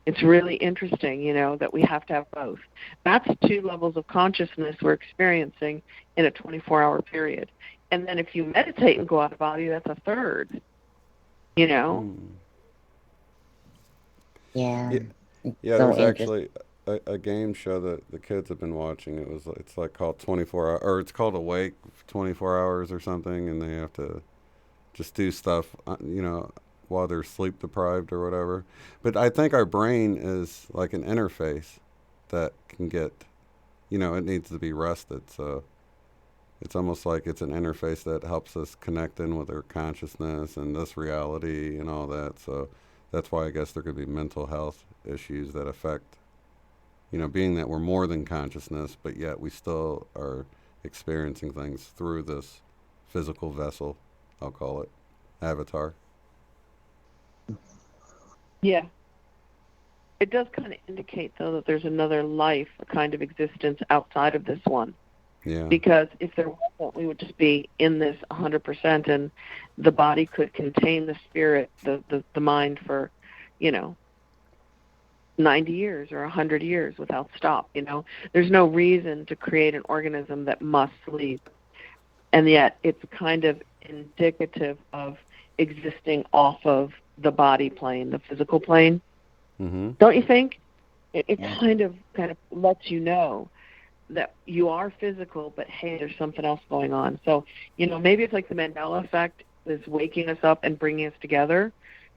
It's really interesting, that we have to have both. That's 2 levels of consciousness we're experiencing in a 24-hour period. And then if you meditate and go out of body, that's a third, Mm. Yeah. Yeah. It's Yeah, so there's interesting. actually a game show that the kids have been watching. It's like called 24 hour, or it's called Awake 24 hours or something, and they have to just do stuff, while they're sleep deprived or whatever. But I think our brain is like an interface that can get, it needs to be rested. So it's almost like it's an interface that helps us connect in with our consciousness and this reality and all that. So that's why I guess there could be mental health issues that affect, being that we're more than consciousness, but yet we still are experiencing things through this physical vessel, I'll call it, avatar. Yeah. It does kind of indicate, though, that there's another life, a kind of existence outside of this one. Yeah. Because if there wasn't, we would just be in this 100%, and the body could contain the spirit, the mind for, 90 years or 100 years without stop. There's no reason to create an organism that must sleep, and yet it's kind of indicative of existing off of the body plane, the physical plane. Mm-hmm. Don't you think? It Yeah. kind of lets you know that you are physical, but hey, there's something else going on. So, maybe it's like the Mandela effect is waking us up and bringing us together,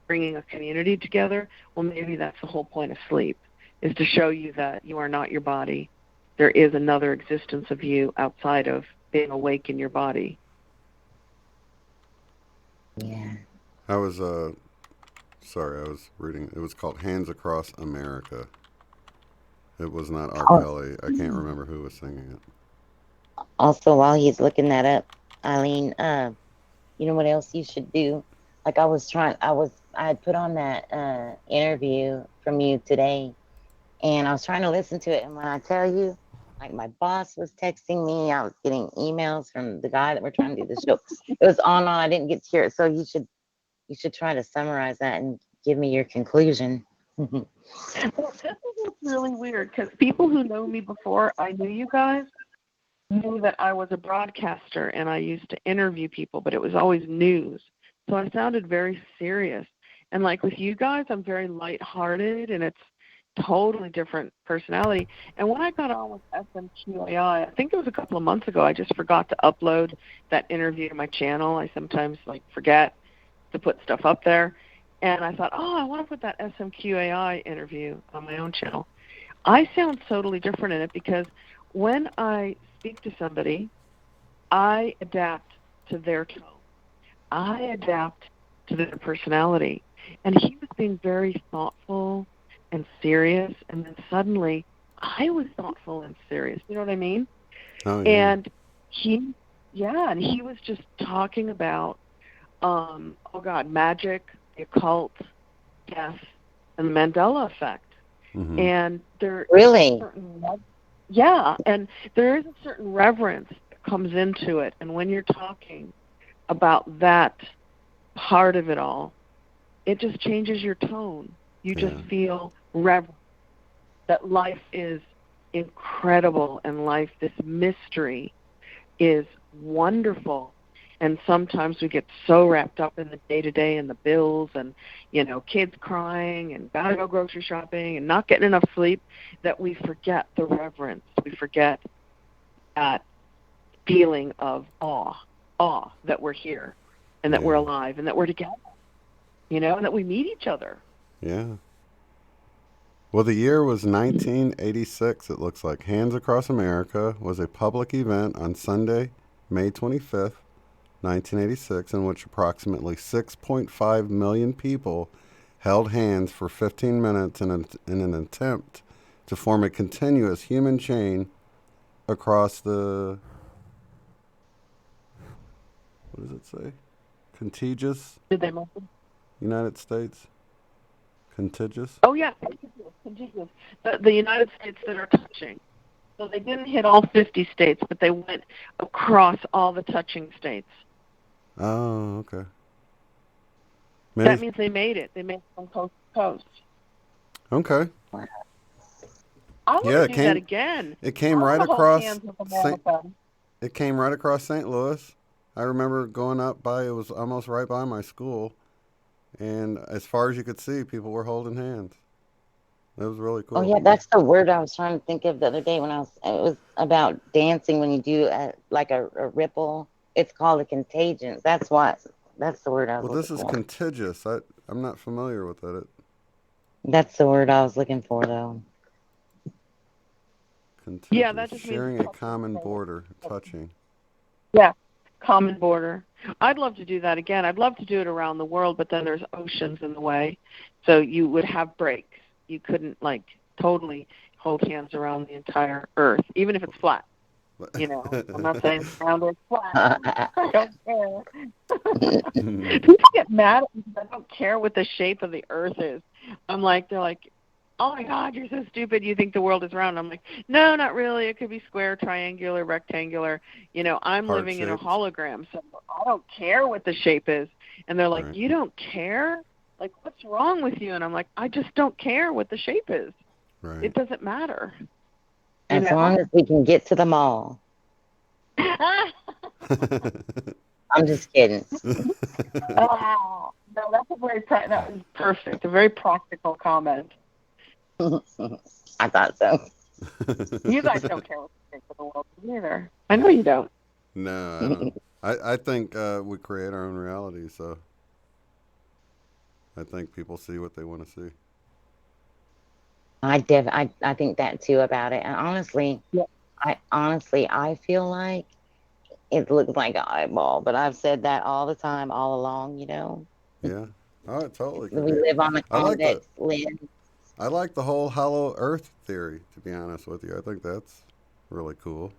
bringing a community together. Well, maybe that's the whole point of sleep, is to show you that you are not your body. There is another existence of you outside of being awake in your body. Yeah. I was sorry, I was reading. It was called Hands Across America. It was not R. Oh, Kelly. I can't remember who was singing it. also, while he's looking that up, Eileen, you know what else you should do? Like I had put on that interview from you today, and I was trying to listen to it. And when I tell you, like my boss was texting me, I was getting emails from the guy that we're trying to do the show. It was on. I didn't get to hear it, so you should try to summarize that and give me your conclusion. Well, this is what's really weird, because people who know me before I knew you guys knew that I was a broadcaster and I used to interview people, but it was always news. So I sounded very serious. And like with you guys, I'm very lighthearted, and it's totally different personality. And when I got on with SMQAI, I think it was a couple of months ago, I just forgot to upload that interview to my channel. I sometimes forget to put stuff up there. And I thought, I want to put that SMQAI interview on my own channel. I sound totally different in it because when I speak to somebody, I adapt to their tone. I adapt to their personality. And he was being very thoughtful and serious, and then suddenly I was thoughtful and serious. You know what I mean? Oh yeah. And he, yeah, and he was just talking about, oh God, magic, the occult, death, and the Mandela effect. Mhm. And there is a Really? certain, yeah, and there is a certain reverence that comes into it. And when you're talking about that part of it all, it just changes your tone. You just Yeah. feel reverent that life is incredible and life, this mystery, is wonderful. And sometimes we get so wrapped up in the day-to-day and the bills and, kids crying and gotta go grocery shopping and not getting enough sleep that we forget the reverence. We forget that feeling of awe that we're here and that we're Yeah. alive and that we're together, and that we meet each other. Yeah. Well, the year was 1986, it looks like. Hands Across America was a public event on Sunday, May 25th, 1986, in which approximately 6.5 million people held hands for 15 minutes in an attempt to form a continuous human chain across the, what does it say? Contiguous Did they mention? United States? Contiguous? Oh, yeah, contiguous. The United States that are touching. So they didn't hit all 50 states, but they went across all the touching states. Oh, okay. That Maybe. means they made it. They made it from coast to coast. Okay. I want Yeah, to do that again. it I came want right to hold across hands with St. America. It came right across St. Louis. I remember going up by, it was almost right by my school, and as far as you could see, people were holding hands. It was really Oh cool. yeah, that's the word I was trying to think of the other day when it was about dancing when you do like a ripple. It's called a contagion. That's the word I was Well, looking this is for. contiguous. I'm not familiar with it. That's the word I was looking for though. Yeah, Contiguous, that just means sharing a touching. common border, touching. Yeah, common border. I'd love to do that again. I'd love to do it around the world, but then there's oceans in the way, so you would have breaks. You couldn't totally hold hands around the entire Earth, even if it's flat. I'm not saying round or flat. I don't care. People get mad at me because I don't care what the shape of the Earth is. They're like, oh my God, you're so stupid. You think the world is round. I'm like, no, not really. It could be square, triangular, rectangular. I'm Heart living in a shaped. hologram, so I don't care what the shape is. And they're like, Right. you don't care? Like, what's wrong with you? And I'm like, I just don't care what the shape is. Right. It doesn't matter. As long as we can get to the mall. I'm just kidding. Oh, no, that's that was perfect. A very practical comment. I thought so. You guys don't care what you think of the world either. I know you don't. No, I don't. I think we create our own reality, so I think people see what they want to see. I think that too about it. And Yeah. I feel like it looks like an eyeball, but I've said that all the time, all along. Yeah. Oh, it totally could We be. live on the I like the convex lens. I like the whole hollow Earth theory. To be honest with you, I think that's really cool.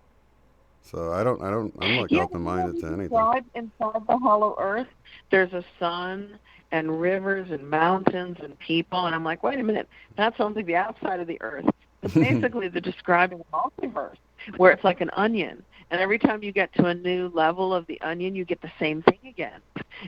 So I'm like Yeah, open minded you to anything. describe inside the hollow earth, there's a sun and rivers and mountains and people. And I'm like, wait a minute, that sounds like the outside of the earth. But basically, they're describing a multiverse where it's like an onion. And every time you get to a new level of the onion, you get the same thing again.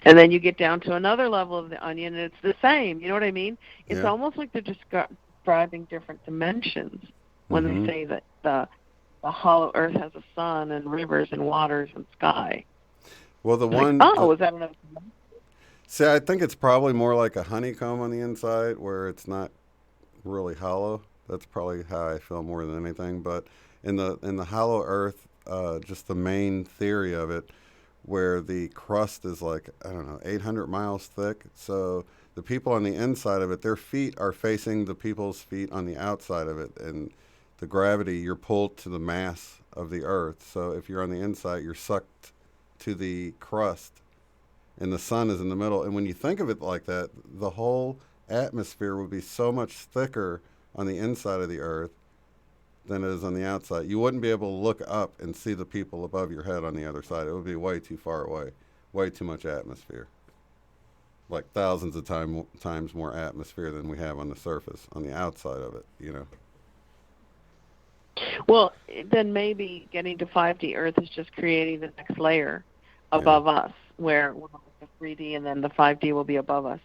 And then you get down to another level of the onion, and it's the same. You know what I mean? It's Yeah. almost like they're describing different dimensions when they Mhm. say that the hollow earth has a sun and rivers and waters and sky. Well, the Like, one oh, the is that another? see, I think it's probably more like a honeycomb on the inside where it's not really hollow. That's probably how I feel more than anything. But in the hollow Earth, just the main theory of it, where the crust is like I don't know 800 miles thick. So the people on the inside of it, their feet are facing the people's feet on the outside of it, and the gravity you're pulled to the mass of the Earth. So if you're on the inside, you're sucked to the crust, and the sun is in the middle. And when you think of it like that, the whole atmosphere would be so much thicker on the inside of the Earth than it is on the outside. You wouldn't be able to look up and see the people above your head on the other side. It would be way too far away, way too much atmosphere. Like thousands of times more atmosphere than we have on the surface, on the outside of it, you know. Well, then maybe getting to 5D Earth is just creating the next layer above us, where we'll have the 3D and then the 5D will be above us,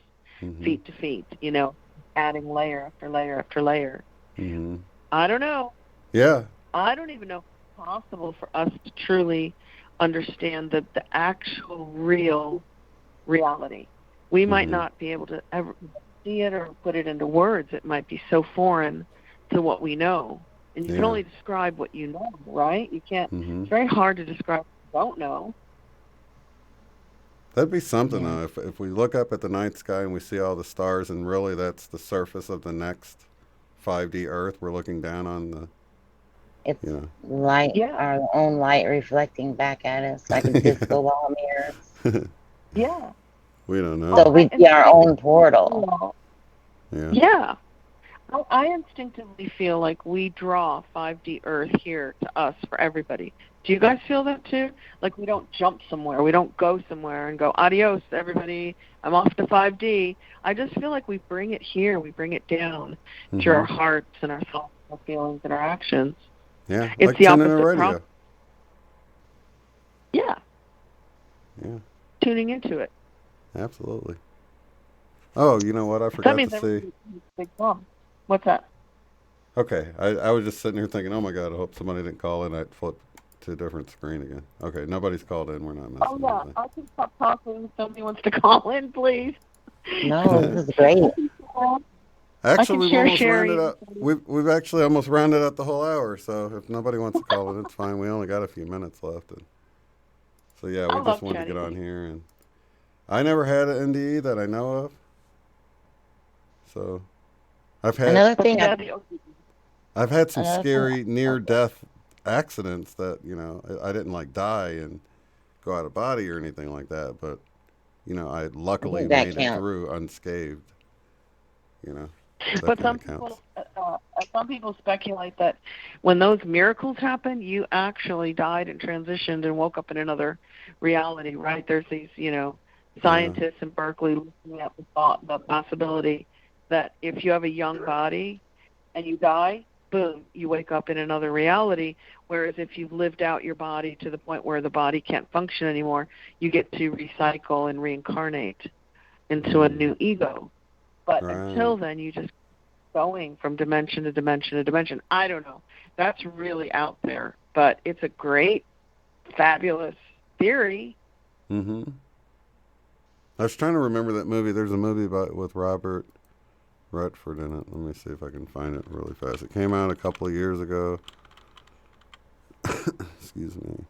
feet to feet, you know, adding layer after layer after layer. I don't know. Yeah. I don't even know if it's possible for us to truly understand the actual real reality. We might not be able to ever see it or put it into words. It might be so foreign to what we know. And you can only describe what you know, right? You can't. It's very hard to describe what you don't know. That'd be something, though, if we look up at the night sky and we see all the stars, and really that's the surface of the next 5D Earth. We're looking down on the, It's you know. light, our own light reflecting back at us like a disco ball mirror. Yeah. We don't know. So we'd be our own portal. Yeah. I instinctively feel like we draw 5D Earth here to us for everybody. Do you guys feel that too? Like we don't jump somewhere. We don't go somewhere and go, adios, everybody. I'm off to 5D. I just feel like we bring it here. We bring it down to our hearts and our thoughts, our feelings, and our actions. Yeah, it's like the tuning opposite a radio. problem. Yeah. Tuning into it. Absolutely. Oh, you know what? I forgot to see. Big bomb. What's that? Okay, I was just sitting here thinking, oh my God, I hope somebody didn't call in. I'd flip to a different screen again. Okay, nobody's called in. We're not missing anything. I can stop talking. Somebody wants to call in, please. No, this is great. Actually, we've almost rounded up. We've actually almost rounded out the whole hour. So if nobody wants to call in, it's fine. We only got a few minutes left. So yeah, we just wanted to get on here, and I never had an NDE that I know of. So I've had another thing. I've had some scary near-death accidents that, you know, I didn't like die and go out of body or anything like that, but you know, I luckily made it through unscathed. You know. But some people speculate that when those miracles happen, you actually died and transitioned and woke up in another reality, right? There's these, you know, scientists in Berkeley looking at the possibility that if you have a young body and you die, boom, you wake up in another reality. Whereas if you've lived out your body to the point where the body can't function anymore, you get to recycle and reincarnate into a new ego. But until then, you just going from dimension to dimension to dimension. I don't know. That's really out there, but it's a great, fabulous theory. I was trying to remember that movie. There's a movie with Robert Redford in it. Let me see if I can find it really fast. It came out a couple of years ago. Excuse me.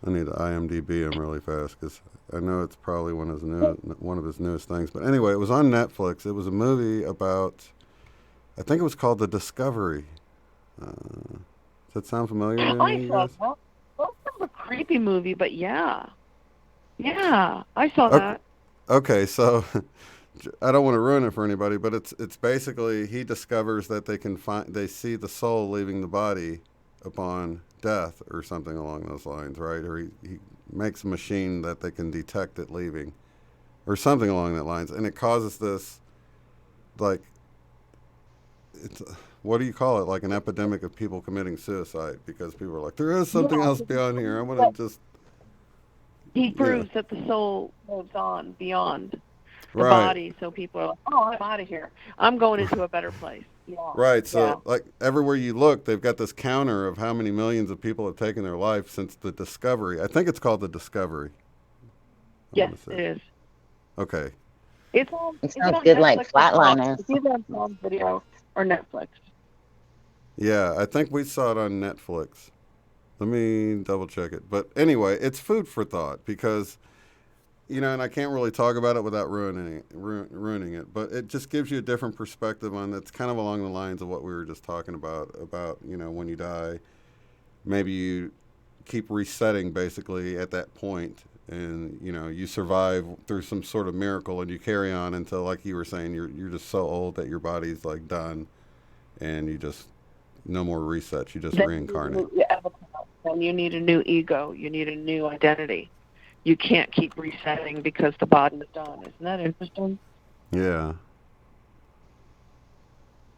I need to IMDb him really fast because I know it's probably one of his newest things. But anyway, it was on Netflix. It was a movie about, I think it was called The Discovery. Does that sound familiar to any of you guys? That was a creepy movie, but yeah, I saw that. Okay, so I don't want to ruin it for anybody, but it's basically he discovers that they see the soul leaving the body upon death or something along those lines, right? Or he makes a machine that they can detect it leaving or something along that lines. And it causes this, like, what do you call it? Like an epidemic of people committing suicide because people are like, there is something else beyond here. I want to just... He proves that the soul moves on beyond the body, so people are like, oh, I'm out of here. I'm going into a better place. Yeah. Right, so like everywhere you look, they've got this counter of how many millions of people have taken their life since the discovery. I think it's called The Discovery. Yes, it is. Okay. It sounds good, like Flatliners. It's either on Prime Video or Netflix. Yeah, I think we saw it on Netflix. Let me double check it. But anyway, it's food for thought because, you know, and I can't really talk about it without ruining it, but it just gives you a different perspective on it's kind of along the lines of what we were just talking about, you know, when you die, maybe you keep resetting basically at that point and you survive through some sort of miracle, and you carry on until, like you were saying, you're just so old that your body's like done, and you just no more resets. You just Then reincarnate. you need a new ego. You need a new identity. You can't keep resetting because the body's done. Isn't that interesting? Yeah.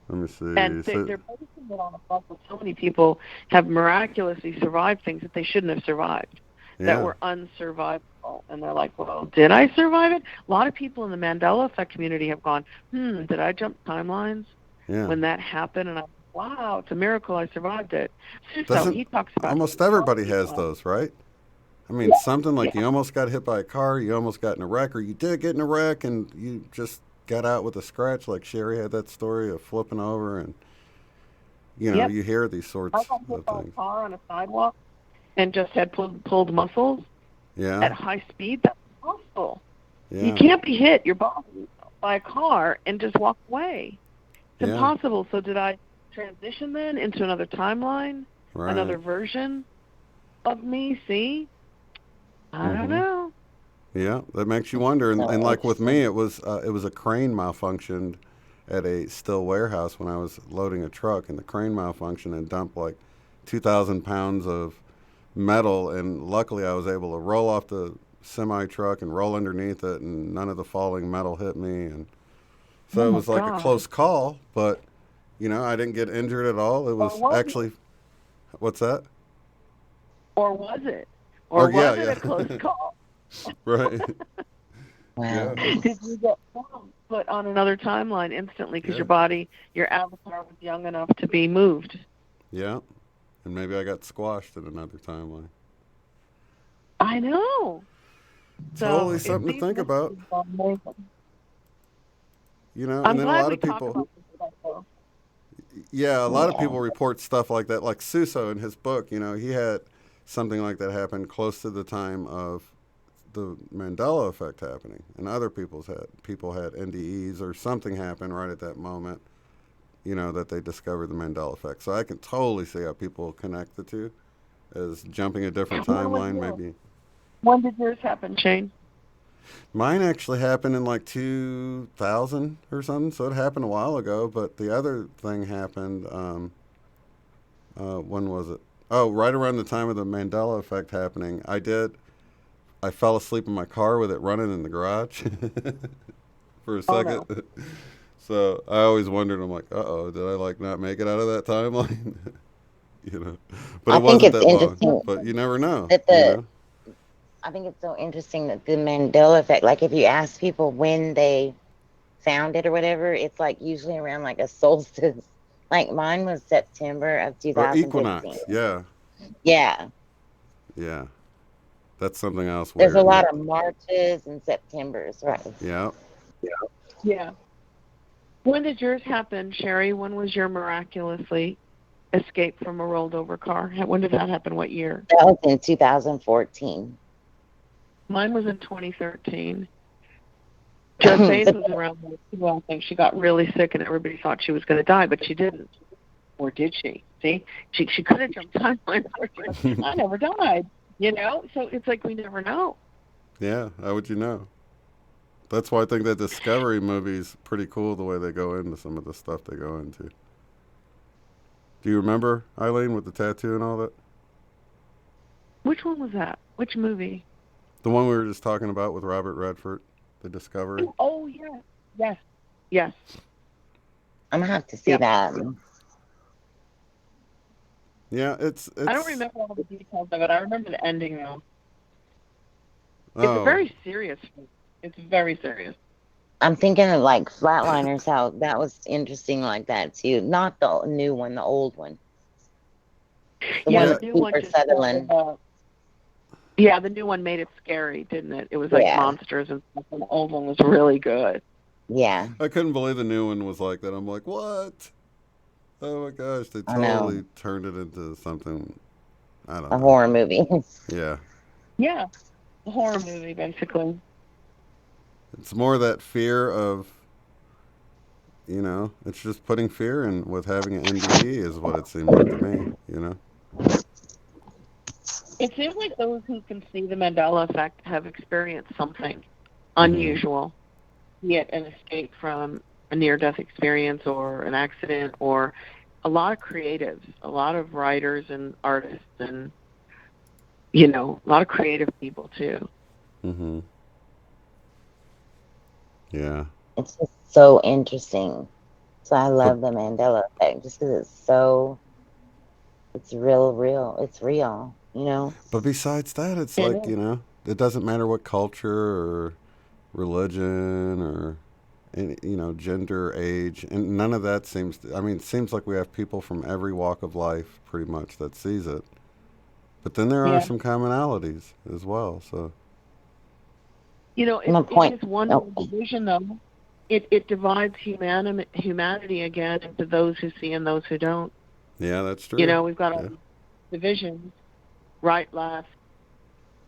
Let me And see. So they're basing it on the fact that so many people have miraculously survived things that they shouldn't have survived, that yeah, were unsurvivable. And they're like, well, did I survive it? A lot of people in the Mandela Effect community have gone, did I jump timelines yeah. when that happened? And I'm, wow, it's a miracle I survived it. So Doesn't he talks about almost everybody has those, right? I mean, Yeah, something like yeah. you almost got hit by a car, you almost got in a wreck, or you did get in a wreck and you just got out with a scratch. Like Sherry had that story of flipping over, and Yep. you hear these I sorts got hit of by a things. car on a sidewalk and just had pulled muscles Yeah, at high speed. That's impossible. You yeah, can't be hit your body by a car and just walk away. It's yeah. impossible. So did I transition then into another timeline, Right. another version of me? See, I don't Mhm. know. Yeah, that makes you wonder. And So like with interesting. me, it was a crane malfunctioned at a still warehouse when I was loading a truck, and the crane malfunctioned and dumped like 2,000 pounds of metal. And luckily, I was able to roll off the semi truck and roll underneath it, and none of the falling metal hit me. And Oh so it my was like a God. close call, but I didn't get injured at all. It Or was was it? actually, what's that? Or was it? Or Oh yeah, was it yeah, a close call? right, Wow. yeah, Did you get put on another timeline instantly because yeah, your body, your avatar was young enough to be moved? yeah. And maybe I got squashed at another timeline. I know. Totally So if something to these think about, mysteries are amazing. And I'm then a glad lot we of talk people, about this today, though. yeah, a lot of Yeah. people report stuff like that. Like Suso in his book, he had something like that happen close to the time of the Mandela effect happening, and other people had NDEs or something happen right at that moment. That they discovered the Mandela effect. So I can totally see how people connect the two as jumping a different When was timeline. yours? Maybe When did yours happen, Shane? mine actually happened in like 2000 or something, so it happened a while ago. But the other thing happened. When was it? Oh, right around the time of the Mandela effect happening. I fell asleep in my car with it running in the garage for a Oh second. no. So I always wondered. I'm like, oh, did I like not make it out of that timeline? you know, but I it think wasn't it's that long. interesting But you never know. that I think it's so interesting that the Mandela effect, like if you ask people when they found it or whatever, it's like usually around like a solstice. Like mine was September of Or 2015. equinox. Yeah, Yeah. yeah. That's something else There's a weird. lot of Marches and Septembers, right? Yeah. Yeah. When did yours happen, Sherry? When was your miraculously escape from a rolled over car? When did that happen? What year? That was in 2014. Mine was in 2013. Just Faith But was around there too. I think she got really sick and everybody thought she was going to die, but she didn't. Or did she? See, she could have jumped timelines where she goes, I never died. So it's like we never know. Yeah. How would you know? That's why I think that Discovery movie's pretty cool the way they go into some of the stuff they go into. Do you remember Eileen with the tattoo and all that? Which one was that? Which movie? The one we were just talking about with Robert Redford, the Discovery. Oh yes, yes, yes. I'm gonna have to see Yep. that. Yeah, it's I don't it's remember all the details of it. I remember the ending though. It's a oh very serious movie. It's very serious. I'm thinking of like Flatliners, how that was interesting like that too. Not the new one, the old one. The Yeah, one yeah the with new one Kiefer just Sutherland. yeah, the new one made it scary, didn't it? It was like Yeah, monsters and stuff. And the old one was really good. yeah, I couldn't believe the new one was like that. I'm like, what? Oh my gosh, they I know. totally turned it into something. I don't A know. horror movie. Yeah, Yeah, a horror movie basically. it's more that fear of it's just putting fear in with having an NDE is what it seemed like to me. It seems like those who can see the Mandela effect have experienced something Hmm. unusual, be it an escape from a near-death experience or an accident, or a lot of creatives, a lot of writers and artists, and a lot of creative people too. Hmm. Yeah. It's just so interesting. So I But love the Mandela effect just because it's real. It's real, you know? but besides that, it's It like, is. it doesn't matter what culture or religion or any, gender, age, and none of that seems. I mean, it seems like we have people from every walk of life, pretty much, that sees it. But then there are Yeah. some commonalities as well. So My It point. is one Oh, more division, though. It divides humanity again into those who see and those who don't. yeah, that's true. We've got Yeah, all divisions, right, left,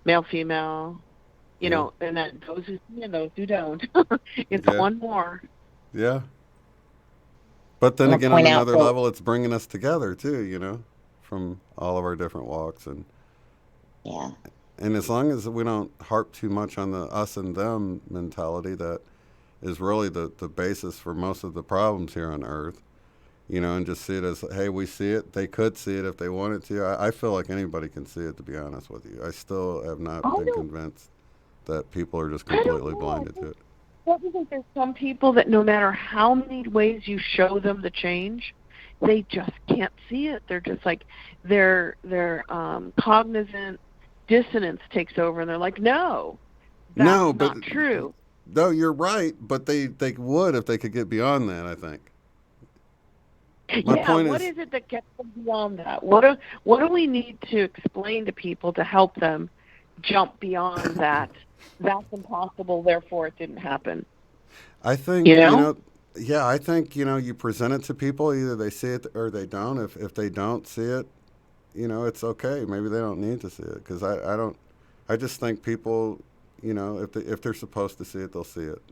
male, female, yeah, and then those who see and those who don't. It's yeah, one more. yeah. But then I'm gonna again, on point out another that level, it's bringing us together too. From all of our different walks, yeah. and as long as we don't harp too much on the us and them mentality, that is really the basis for most of the problems here on Earth. And just see it as, hey, we see it. They could see it if they wanted to. I feel like anybody can see it, to be honest with you. I still have not I been don't. convinced that people are just I don't completely know. blinded to it. Don't you think there's some people that no matter how many ways you show them the change, they just can't see it. They're just like their cognizant dissonance takes over, and they're like, no, that's No, but not true. no, you're right. But they would if they could get beyond that. I think my Yeah, point what is is it that gets them beyond that? What do we need to explain to people to help them jump beyond that? That's impossible, therefore it didn't happen. I think You know? yeah, I think you present it to people, either they see it or they don't. If they don't see it, it's okay. Maybe they don't need to see it, because I don't. I just think people, if they're supposed to see it, they'll see it.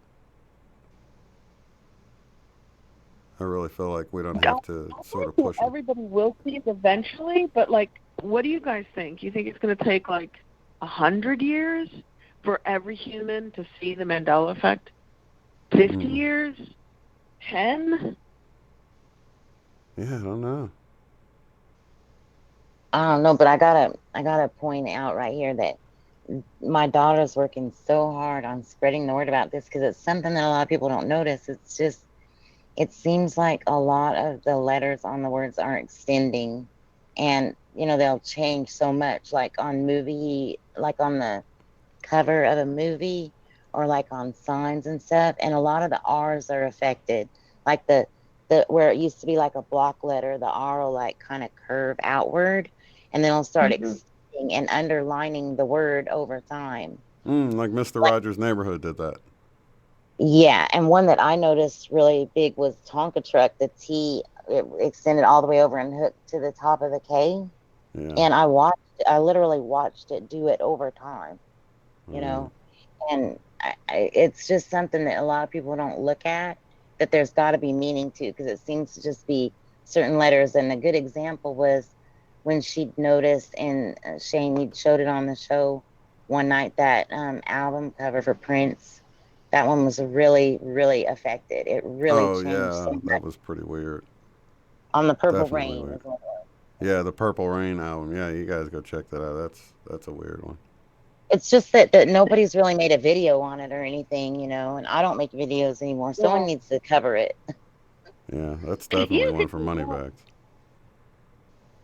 I really feel like we don't I have to I sort of think push them. everybody will see it eventually, but what do you guys think? You think it's going to take 100 years for every human to see the Mandela effect? 50 Mm. years? 10? Yeah, I don't know. I don't know, but I gotta point out right here that my daughter's working so hard on spreading the word about this because it's something that a lot of people don't notice. It's just it seems like a lot of the letters on the words are extending, and they'll change so much, like on the cover of a movie, or like on signs and stuff, and a lot of the R's are affected, like the where it used to be like a block letter, the R will like kind of curve outward, and then it'll start Mm-hmm. extending and underlining the word over time. Like Mr. Like, Rogers' Neighborhood did that. yeah, and one that I noticed really big was Tonka Truck. The T, it extended all the way over and hooked to the top of the K. Yeah. And I literally watched it do it over time, you know. And it's just something that a lot of people don't look at, that there's got to be meaning to, because it seems to just be certain letters. And a good example was when she noticed, and Shane, you showed it on the show one night, that album cover for Prince. That one was really, really affected. It really Oh changed so yeah, that much. was pretty weird. On the Purple Definitely Rain weird. is what it was. Yeah, the Purple Rain album. Yeah, you guys go check that out. That's a weird one. It's just that nobody's really made a video on it or anything, and I don't make videos anymore. Someone Well, needs to cover it. Yeah, that's definitely you one could for do that. Moneybags.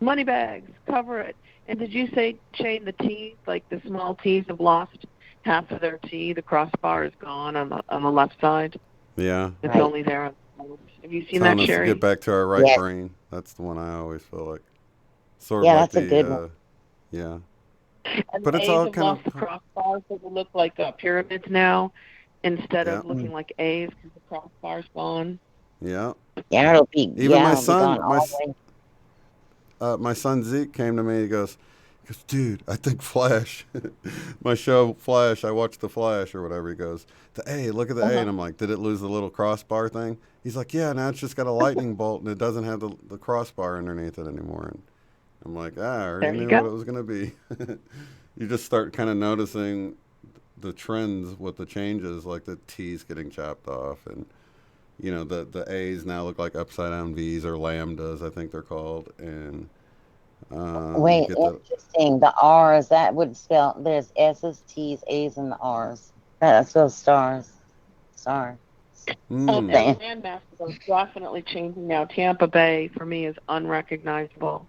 Money bags, cover it. And did you say, Shane, the T's, like the small T's, have lost half of their T? The crossbar is gone on the left side. Yeah, It's Right. only there on the side. Have you seen that, telling us to get Sherry? back to our right Yes. brain. That's the one I always feel like. Sort of Yeah, like that's a good one. the, yeah. And But the it's A's all have kind lost of, the crossbar, so they look like pyramids now instead yeah, of looking Mm. like A's because the crossbar's gone. yeah. Even Yeah, my it'll be son, gone all the way. my son Zeke came to me. He goes, dude, I think Flash, my show Flash. I watched the Flash or whatever. He goes, the A, look at the A, Uh-huh. and I'm like, did it lose the little crossbar thing? He's like, yeah, now it's just got a lightning bolt and it doesn't have the crossbar underneath it anymore. And I'm like, I already There you knew what go. it was going to be. You just start kind of noticing the trends with the changes, like the T's getting chopped off, and the A's now look like upside down V's or lambdas, I think they're called, and you Wait, get the interesting. The R's, that would spell, there's S's, T's, A's, and the R's. That spells stars. Star. And the mm, Same. landmasses are definitely changing now. Tampa Bay, for me, is unrecognizable.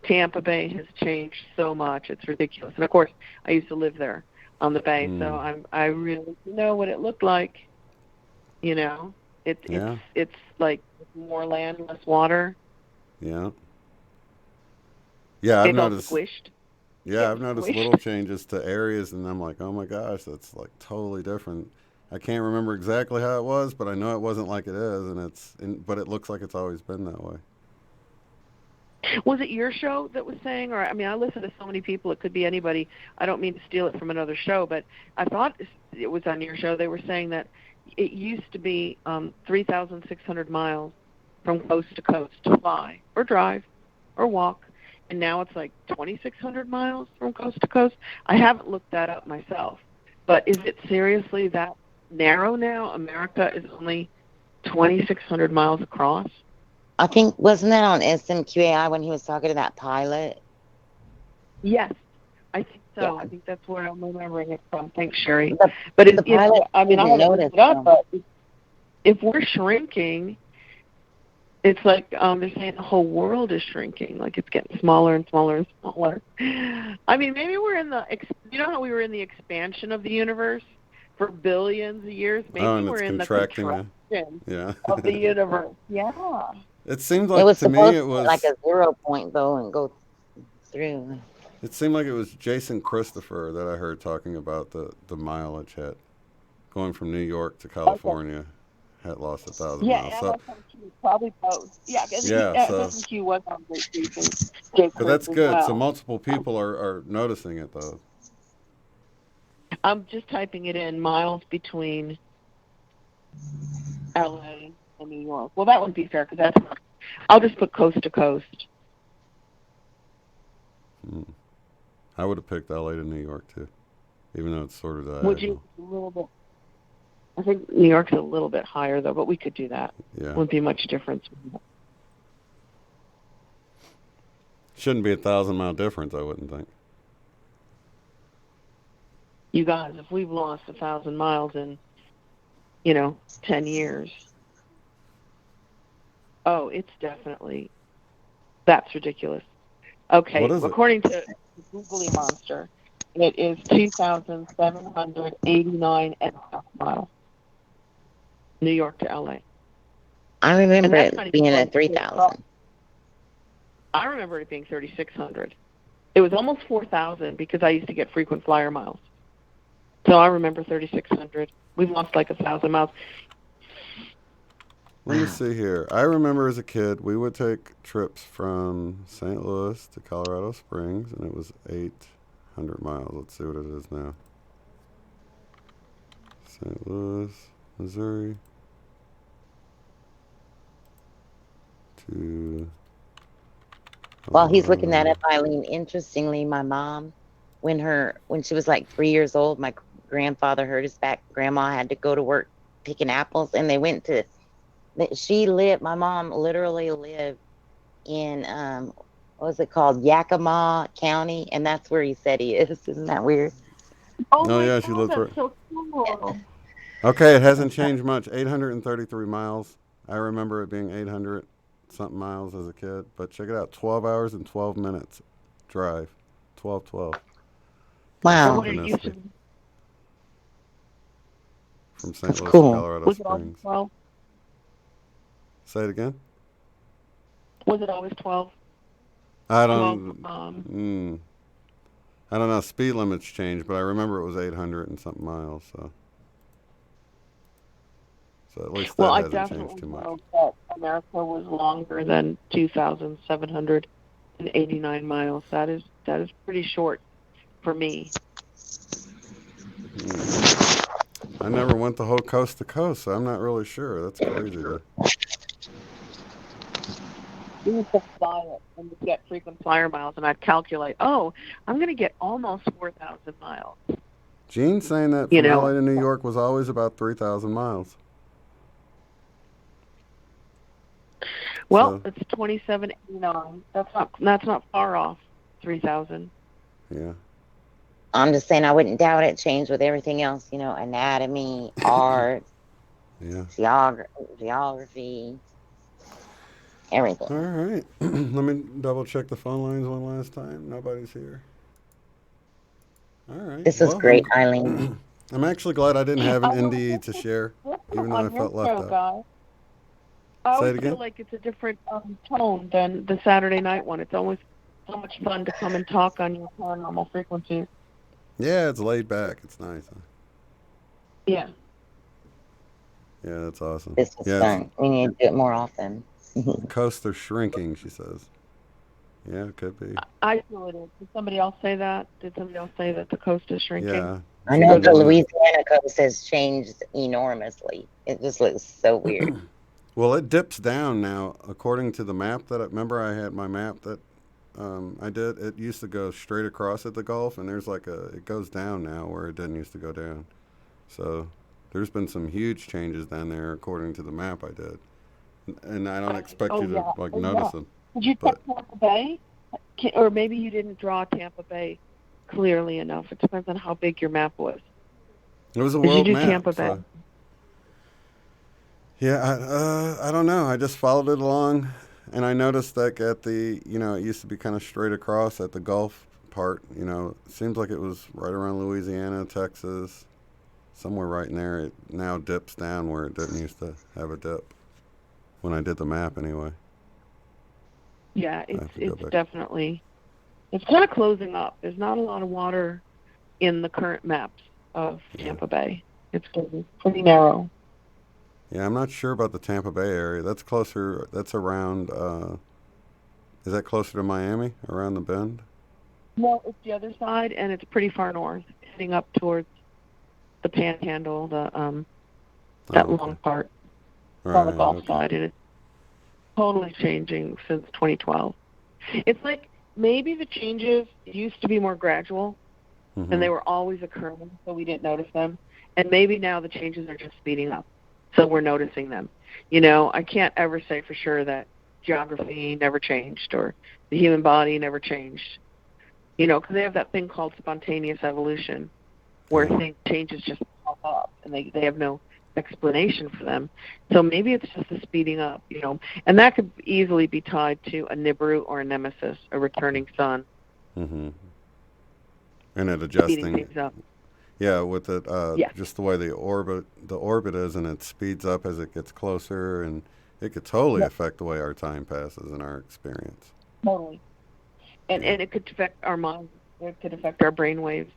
Tampa Bay has changed so much; it's ridiculous. And of course, I used to live there on the bay, so mm, I really know what it looked like. You know, yeah, it's like more land, less water. yeah, yeah. I've It's all noticed. squished. Yeah, Getting I've noticed squished. little changes to areas, and I'm like, oh my gosh, that's like totally different. I can't remember exactly how it was, but I know it wasn't like it is, but it looks like it's always been that way. Was it your show that was saying, or I mean, I listen to so many people, it could be anybody. I don't mean to steal it from another show, but I thought it was on your show. They were saying that it used to be 3,600 miles from coast to coast to fly or drive or walk, and now it's like 2,600 miles from coast to coast. I haven't looked that up myself, but is it seriously that narrow now? America is only 2,600 miles across. I think, wasn't that on SMQAI when he was talking to that pilot? Yes, I think Yeah. so. I think that's where I'm remembering it from. Thanks, Sherry. The, But the pilot I mean, I didn't haven't looked notice it up, them. but if we're shrinking, it's like they're saying the whole world is shrinking. Like it's getting smaller and smaller and smaller. I mean, maybe we're in you know how we were in the expansion of the universe for billions of years? Oh, Maybe and we're it's in the contracting. contraction Yeah. of the universe. Yeah. It seemed It like was to me supposed it to be like was. a 0 point, though, and go through. It seemed like it was Jason Christopher that I heard talking about the mileage hit going from New York to Okay. California had lost 1,000 miles. Yeah, So MSNQ, probably both. Yeah, and yeah, so MSNQ was on Great Briefing, Jay but Chris that's as good. So well. multiple people are noticing it though. I'm just typing it in, miles between LA and New York. Well, that wouldn't be fair because I'll just put coast to coast. Hmm. I would have picked LA to New York too, even though it's sort of Would you diagonal. a little bit? I think New York's a little bit higher though, but we could do that. Yeah. Wouldn't be much difference. Shouldn't be 1,000 mile difference, I wouldn't think. You guys, if we've lost 1,000 miles in 10 years, oh, it's definitely that's ridiculous. What Okay, is it? according to Googly Monster, it is 2,789.5 miles, New York to LA. I And remember that's not it even being close at to the cross. 3,000. I remember it being 3,600. It was almost 4,000 because I used to get frequent flyer miles. So I remember 3,600. We've lost like 1,000 miles. Let me Wow. see here. I remember as a kid, we would take trips from St. Louis to Colorado Springs, and it was 800 miles. Let's see what it is now. St. Louis, Missouri to While he's looking that Colorado. up, Eileen, interestingly, my mom, when she was like 3 years old, my grandfather hurt his back. Grandma had to go to work picking apples, and they went to. My mom literally lived in what was it called, Yakima County, and that's where ECETI is. Isn't that weird? Oh Oh my yeah, she God, lived that's for. so cool. Okay, it hasn't changed much. 833 miles. I remember it being 800 something miles as a kid. But check it out, 12 hours and 12 minutes drive. 12:12 for And what Wow, did it used to synchronicity be? from St. that's Louis to cool. Colorado Was it always Springs. 12? Say it again. Was it always 12? I 12, don't. I don't know. Speed limits changed, but I remember it was 800 and something miles. So at least well, that I hasn't changed definitely too much. know that America was longer than 2,789 miles. That is pretty short for me. I never went the whole coast to coast, so I'm not really sure. That's crazy. We used to fly it and we'd get frequent flyer miles, and I'd calculate, oh, I'm going to get almost 4,000 miles. Gene's saying that You from LA know, to New York was always about 3,000 miles. well, So, it's 2789. That's not far off 3,000. yeah. I'm just saying I wouldn't doubt it. Changed with everything else, you know, anatomy, art, Yeah. geography, everything. All right. Let me double check the phone lines one last time. Nobody's here. All right. This was Well, great, Eileen. I'm actually glad I didn't have an I know NDE to this share, is even different though I on your felt left show, out. guys. I Say always it again. feel like it's a different tone than the Saturday night one. It's always so much fun to come and talk on your paranormal frequencies. Yeah, it's laid back. It's nice. Huh? Yeah. Yeah, that's awesome. This was Yeah, it's fun. We need to do it more often. the coasts are shrinking, she says. Yeah, it could be. I feel it is. Did somebody else say that? Did somebody else say that the coast is shrinking? Yeah. I She know did the one that. Louisiana coast has changed enormously. It just looks so weird. Well, it dips down now, according to the map that remember I had my map that I did. It used to go straight across at the Gulf, and it goes down now where it didn't used to go down. So there's been some huge changes down there according to the map I did, and I don't expect Oh you to yeah. like Oh notice yeah. them, Did you check but Tampa Bay? Or maybe you didn't draw Tampa Bay clearly enough. It depends on how big your map was. it was a Did you world do map. Tampa Bay? So yeah, I don't know. I just followed it along, and I noticed that at the it used to be kind of straight across at the Gulf part. It seems like it was right around Louisiana, Texas, somewhere right in there. It now dips down where it didn't used to have a dip when I did the map anyway. Yeah, I it's have to go it's back. definitely it's kind of closing up. There's not a lot of water in the current maps of Yeah. Tampa Bay. It's pretty narrow. Yeah, I'm not sure about the Tampa Bay area. That's closer. That's around. Is that closer to Miami, around the bend? No, it's the other side, and it's pretty far north, heading up towards the Panhandle, Oh, that okay. long part on the Right. Gulf Okay. side, and it's totally changing since 2012. It's like maybe the changes used to be more gradual, and Mm-hmm. they were always occurring, so we didn't notice them. And maybe now the changes are just speeding up, so we're noticing them. I can't ever say for sure that geography never changed or the human body never changed, because they have that thing called spontaneous evolution, where Yeah. changes just pop up, and they have no explanation for them. So maybe it's just a speeding up, and that could easily be tied to a Nibiru or a Nemesis, a returning sun, Mm-hmm. And it speeding adjusting. things up. Yeah, with it, Yes, just the way the orbit is, and it speeds up as it gets closer, and it could totally yep, affect the way our time passes and our experience. totally. And Yeah. and it could affect our mind. It could affect our brain waves.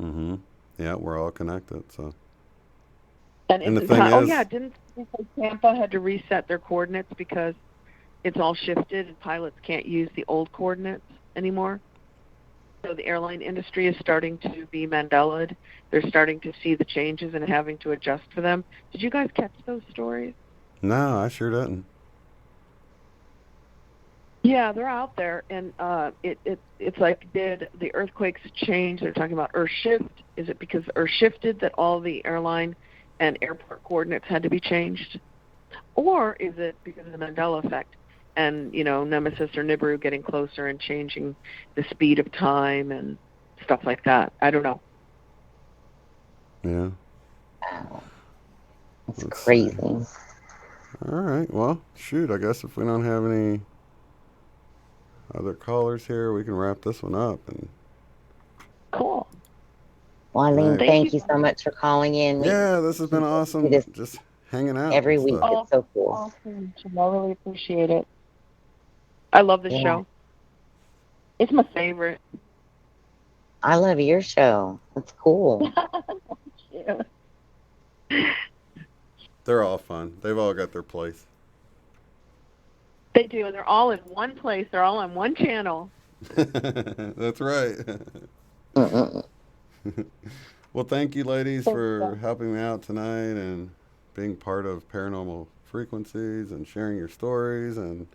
Mm-hmm. Yeah, we're all connected. So, And and the it's thing oh yeah, is, didn't they say Tampa had to reset their coordinates because it's all shifted and pilots can't use the old coordinates anymore? So the airline industry is starting to be Mandela'd. They're starting to see the changes and having to adjust for them. Did you guys catch those stories? no, I sure didn't. Yeah, they're out there, and it's like, did the earthquakes change? They're talking about Earth shift. Is it because Earth shifted that all the airline and airport coordinates had to be changed, or is it because of the Mandela effect and Nemesis or Nibiru getting closer and changing the speed of time and stuff like that? I don't know. Yeah. Wow, it's Let's see. crazy. All right. Well, shoot. I guess if we don't have any other callers here, we can wrap this one up. And Cool. Well, Eileen, hey, Thank you thank you so so much. much for calling in. yeah, this has been We awesome. just Just hanging out and every week. stuff. It's so cool. Awesome. I really appreciate it. I love the Yeah, show. It's my favorite. I love your show. It's cool. Yeah. They're all fun. They've all got their place. They do, and they're all in one place. They're all on one channel. That's right. Mm-mm. Well, thank you, ladies, Thanks, for Beth. helping me out tonight and being part of Paranormal Frequencies and sharing your stories. And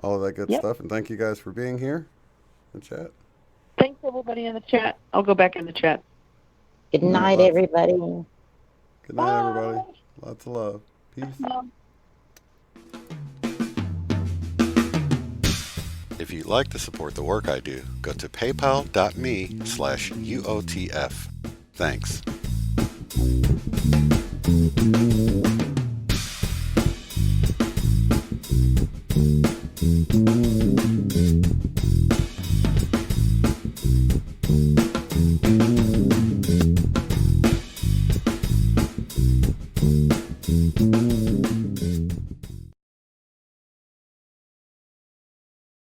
all of that good Yep. stuff. And thank you guys for being here and chat. Thanks, everybody in the chat. I'll go back in the chat. Good All right, night, lots. everybody. Good night, everybody. Lots of love. Peace. Bye. If you'd like to support the work I do, go to paypal.me/UOTF. Thanks.